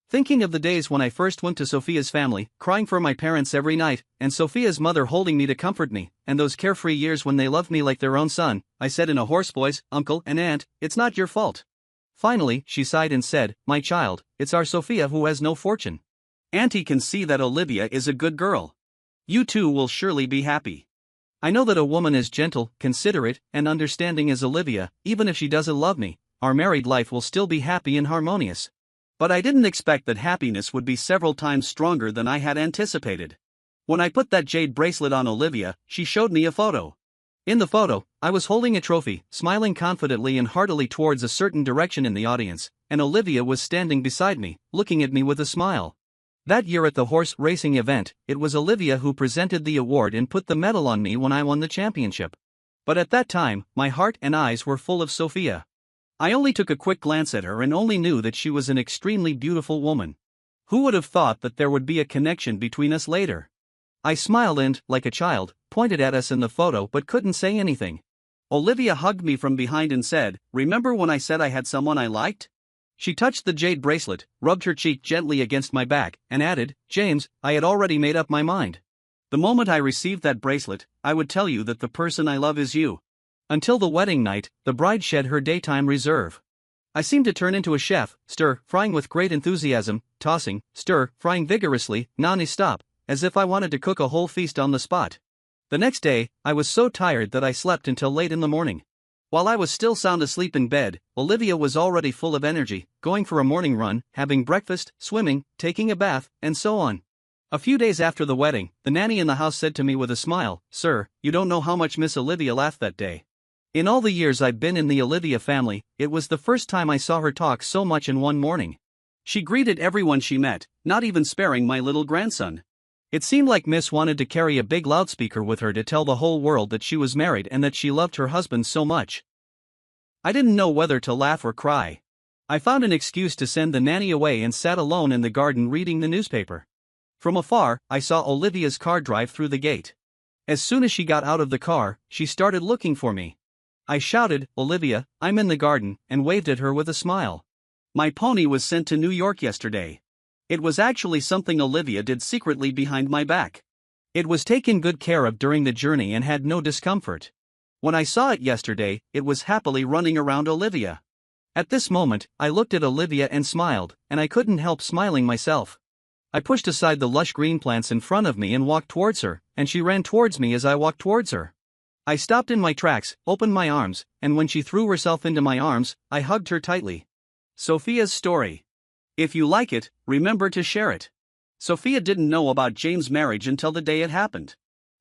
Thinking of the days when I first went to Sophia's family, crying for my parents every night, and Sophia's mother holding me to comfort me, and those carefree years when they loved me like their own son, I said in a hoarse voice, "Uncle and Aunt, it's not your fault." Finally, she sighed and said, "My child, it's our Sophia who has no fortune. Auntie can see that Olivia is a good girl. You two will surely be happy. I know that a woman as gentle, considerate, and understanding as Olivia, even if she doesn't love me, our married life will still be happy and harmonious." But I didn't expect that happiness would be several times stronger than I had anticipated. When I put that jade bracelet on Olivia, she showed me a photo. In the photo, I was holding a trophy, smiling confidently and heartily towards a certain direction in the audience, and Olivia was standing beside me, looking at me with a smile. That year at the horse racing event, it was Olivia who presented the award and put the medal on me when I won the championship. But at that time, my heart and eyes were full of Sophia. I only took a quick glance at her and only knew that she was an extremely beautiful woman. Who would have thought that there would be a connection between us later? I smiled and, like a child, pointed at us in the photo but couldn't say anything. Olivia hugged me from behind and said, "Remember when I said I had someone I liked?" She touched the jade bracelet, rubbed her cheek gently against my back, and added, "James, I had already made up my mind. The moment I received that bracelet, I would tell you that the person I love is you." Until the wedding night, the bride shed her daytime reserve. I seemed to turn into a chef, stir-frying with great enthusiasm, tossing, stir-frying vigorously, non-stop, as if I wanted to cook a whole feast on the spot. The next day, I was so tired that I slept until late in the morning. While I was still sound asleep in bed, Olivia was already full of energy, going for a morning run, having breakfast, swimming, taking a bath, and so on. A few days after the wedding, the nanny in the house said to me with a smile, "Sir, you don't know how much Miss Olivia laughed that day." In all the years I've been in the Olivia family, it was the first time I saw her talk so much in one morning. She greeted everyone she met, not even sparing my little grandson. It seemed like Miss wanted to carry a big loudspeaker with her to tell the whole world that she was married and that she loved her husband so much. I didn't know whether to laugh or cry. I found an excuse to send the nanny away and sat alone in the garden reading the newspaper. From afar, I saw Olivia's car drive through the gate. As soon as she got out of the car, she started looking for me. I shouted, "Olivia, I'm in the garden," and waved at her with a smile. My pony was sent to New York yesterday. It was actually something Olivia did secretly behind my back. It was taken good care of during the journey and had no discomfort. When I saw it yesterday, it was happily running around Olivia. At this moment, I looked at Olivia and smiled, and I couldn't help smiling myself. I pushed aside the lush green plants in front of me and walked towards her, and she ran towards me as I walked towards her. I stopped in my tracks, opened my arms, and when she threw herself into my arms, I hugged her tightly. Sophia's story. If you like it, remember to share it. Sophia didn't know about James' marriage until the day it happened.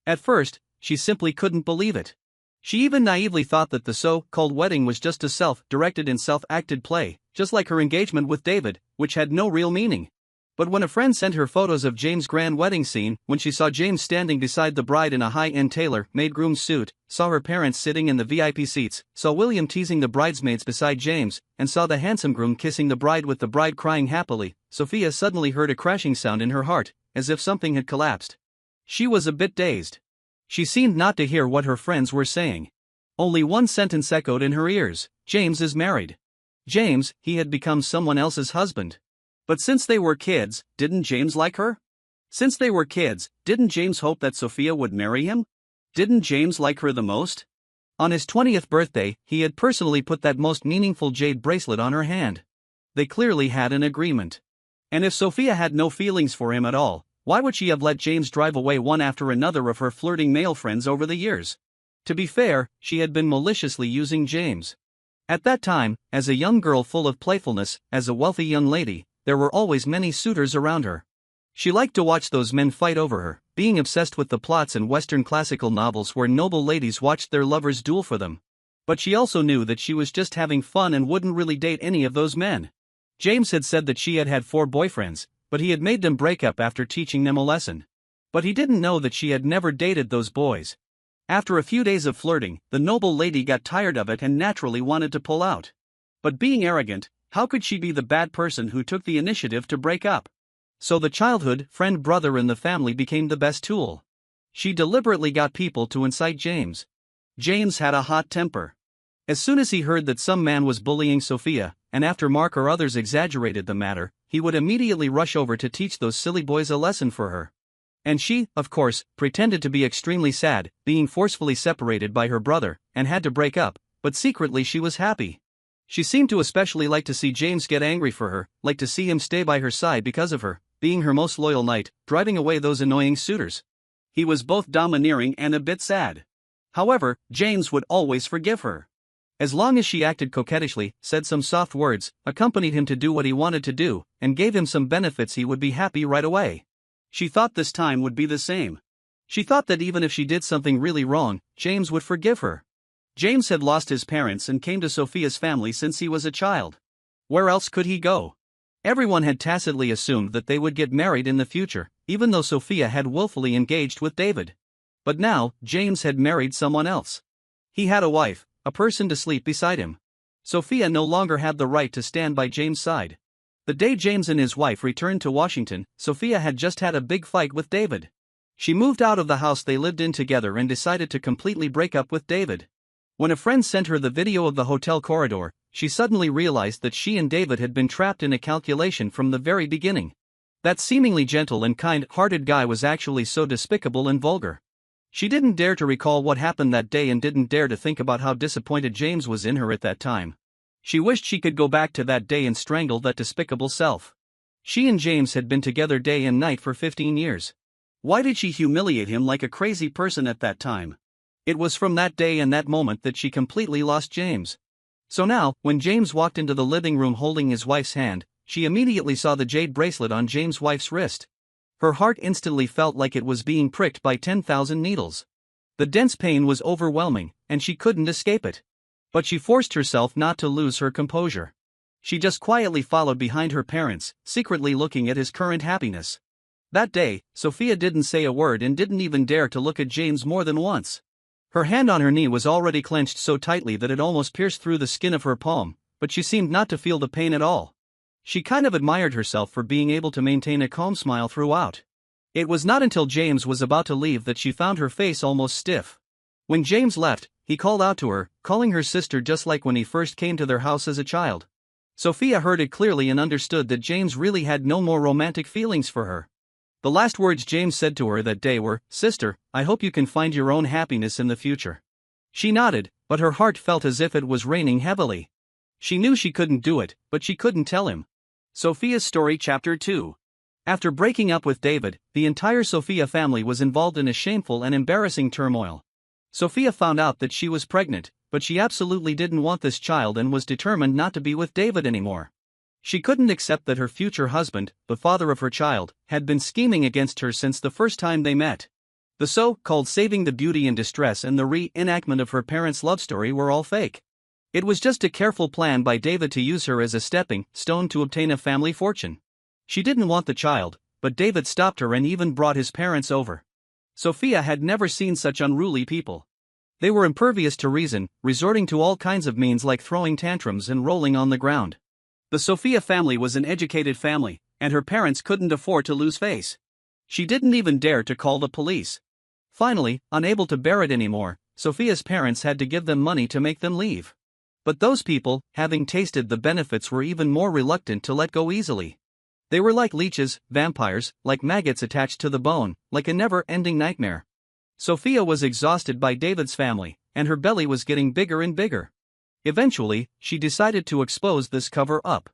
At first, she simply couldn't believe it. She even naively thought that the so-called wedding was just a self-directed and self-acted play, just like her engagement with David, which had no real meaning. But when a friend sent her photos of James' grand wedding scene, when she saw James standing beside the bride in a high-end tailor-made groom's suit, saw her parents sitting in the VIP seats, saw William teasing the bridesmaids beside James, and saw the handsome groom kissing the bride with the bride crying happily, Sophia suddenly heard a crashing sound in her heart, as if something had collapsed. She was a bit dazed. She seemed not to hear what her friends were saying. Only one sentence echoed in her ears: "James is married." James, he had become someone else's husband. But since they were kids, didn't James like her? Since they were kids, didn't James hope that Sophia would marry him? Didn't James like her the most? On his 20th birthday, he had personally put that most meaningful jade bracelet on her hand. They clearly had an agreement. And if Sophia had no feelings for him at all, why would she have let James drive away one after another of her flirting male friends over the years? To be fair, she had been maliciously using James. At that time, as a young girl full of playfulness, as a wealthy young lady, there were always many suitors around her. She liked to watch those men fight over her, being obsessed with the plots in Western classical novels where noble ladies watched their lovers duel for them. But she also knew that she was just having fun and wouldn't really date any of those men. James had said that she had had 4 boyfriends, but he had made them break up after teaching them a lesson. But he didn't know that she had never dated those boys. After a few days of flirting, the noble lady got tired of it and naturally wanted to pull out. But being arrogant, how could she be the bad person who took the initiative to break up? So the childhood friend brother in the family became the best tool. She deliberately got people to incite James. James had a hot temper. As soon as he heard that some man was bullying Sophia, and after Mark or others exaggerated the matter, he would immediately rush over to teach those silly boys a lesson for her. And she, of course, pretended to be extremely sad, being forcefully separated by her brother, and had to break up, but secretly she was happy. She seemed to especially like to see James get angry for her, like to see him stay by her side because of her, being her most loyal knight, driving away those annoying suitors. He was both domineering and a bit sad. However, James would always forgive her. As long as she acted coquettishly, said some soft words, accompanied him to do what he wanted to do, and gave him some benefits, he would be happy right away. She thought this time would be the same. She thought that even if she did something really wrong, James would forgive her. James had lost his parents and came to Sophia's family since he was a child. Where else could he go? Everyone had tacitly assumed that they would get married in the future, even though Sophia had willfully engaged with David. But now, James had married someone else. He had a wife, a person to sleep beside him. Sophia no longer had the right to stand by James' side. The day James and his wife returned to Washington, Sophia had just had a big fight with David. She moved out of the house they lived in together and decided to completely break up with David. When a friend sent her the video of the hotel corridor, she suddenly realized that she and David had been trapped in a calculation from the very beginning. That seemingly gentle and kind-hearted guy was actually so despicable and vulgar. She didn't dare to recall what happened that day and didn't dare to think about how disappointed James was in her at that time. She wished she could go back to that day and strangle that despicable self. She and James had been together day and night for 15 years. Why did she humiliate him like a crazy person at that time? It was from that day and that moment that she completely lost James. So now, when James walked into the living room holding his wife's hand, she immediately saw the jade bracelet on James' wife's wrist. Her heart instantly felt like it was being pricked by 10,000 needles. The dense pain was overwhelming, and she couldn't escape it. But she forced herself not to lose her composure. She just quietly followed behind her parents, secretly looking at his current happiness. That day, Sophia didn't say a word and didn't even dare to look at James more than once. Her hand on her knee was already clenched so tightly that it almost pierced through the skin of her palm, but she seemed not to feel the pain at all. She kind of admired herself for being able to maintain a calm smile throughout. It was not until James was about to leave that she found her face almost stiff. When James left, he called out to her, calling her sister just like when he first came to their house as a child. Sophia heard it clearly and understood that James really had no more romantic feelings for her. The last words James said to her that day were, "Sister, I hope you can find your own happiness in the future." She nodded, but her heart felt as if it was raining heavily. She knew she couldn't do it, but she couldn't tell him. Sophia's Story Chapter 2. After breaking up with David, the entire Sophia family was involved in a shameful and embarrassing turmoil. Sophia found out that she was pregnant, but she absolutely didn't want this child and was determined not to be with David anymore. She couldn't accept that her future husband, the father of her child, had been scheming against her since the first time they met. The so-called saving the beauty in distress and the reenactment of her parents' love story were all fake. It was just a careful plan by David to use her as a stepping stone to obtain a family fortune. She didn't want the child, but David stopped her and even brought his parents over. Sophia had never seen such unruly people. They were impervious to reason, resorting to all kinds of means like throwing tantrums and rolling on the ground. The Sophia family was an educated family, and her parents couldn't afford to lose face. She didn't even dare to call the police. Finally, unable to bear it anymore, Sophia's parents had to give them money to make them leave. But those people, having tasted the benefits, were even more reluctant to let go easily. They were like leeches, vampires, like maggots attached to the bone, like a never-ending nightmare. Sophia was exhausted by David's family, and her belly was getting bigger and bigger. Eventually, she decided to expose this cover-up.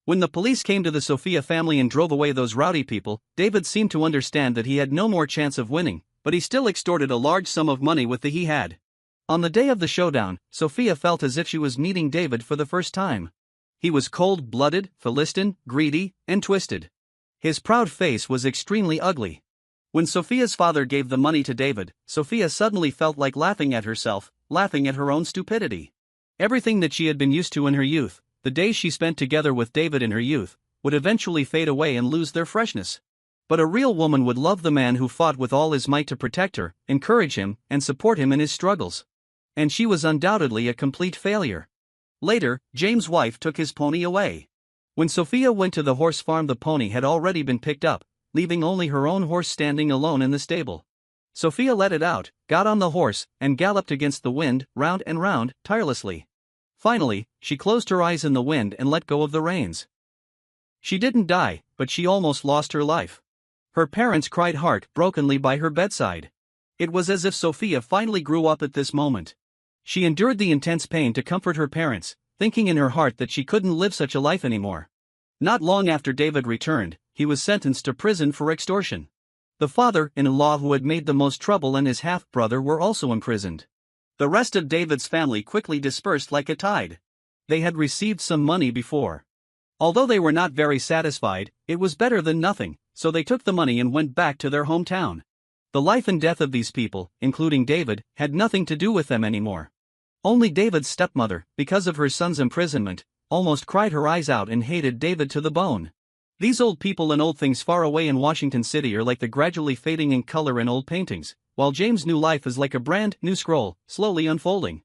When the police came to the Sophia family and drove away those rowdy people, David seemed to understand that he had no more chance of winning, but he still extorted a large sum of money with the he had. On the day of the showdown, Sophia felt as if she was meeting David for the first time. He was cold-blooded, Philistine, greedy, and twisted. His proud face was extremely ugly. When Sophia's father gave the money to David, Sophia suddenly felt like laughing at herself, laughing at her own stupidity. Everything that she had been used to in her youth, the days she spent together with David in her youth, would eventually fade away and lose their freshness. But a real woman would love the man who fought with all his might to protect her, encourage him, and support him in his struggles. And she was undoubtedly a complete failure. Later, James' wife took his pony away. When Sophia went to the horse farm, the pony had already been picked up, leaving only her own horse standing alone in the stable. Sophia let it out, got on the horse, and galloped against the wind, round and round, tirelessly. Finally, she closed her eyes in the wind and let go of the reins. She didn't die, but she almost lost her life. Her parents cried heart-brokenly by her bedside. It was as if Sophia finally grew up at this moment. She endured the intense pain to comfort her parents, thinking in her heart that she couldn't live such a life anymore. Not long after David returned, he was sentenced to prison for extortion. The father-in-law who had made the most trouble and his half-brother were also imprisoned. The rest of David's family quickly dispersed like a tide. They had received some money before. Although they were not very satisfied, it was better than nothing, so they took the money and went back to their hometown. The life and death of these people, including David, had nothing to do with them anymore. Only David's stepmother, because of her son's imprisonment, almost cried her eyes out and hated David to the bone. These old people and old things far away in Washington City are like the gradually fading in color in old paintings, while James' new life is like a brand new scroll, slowly unfolding.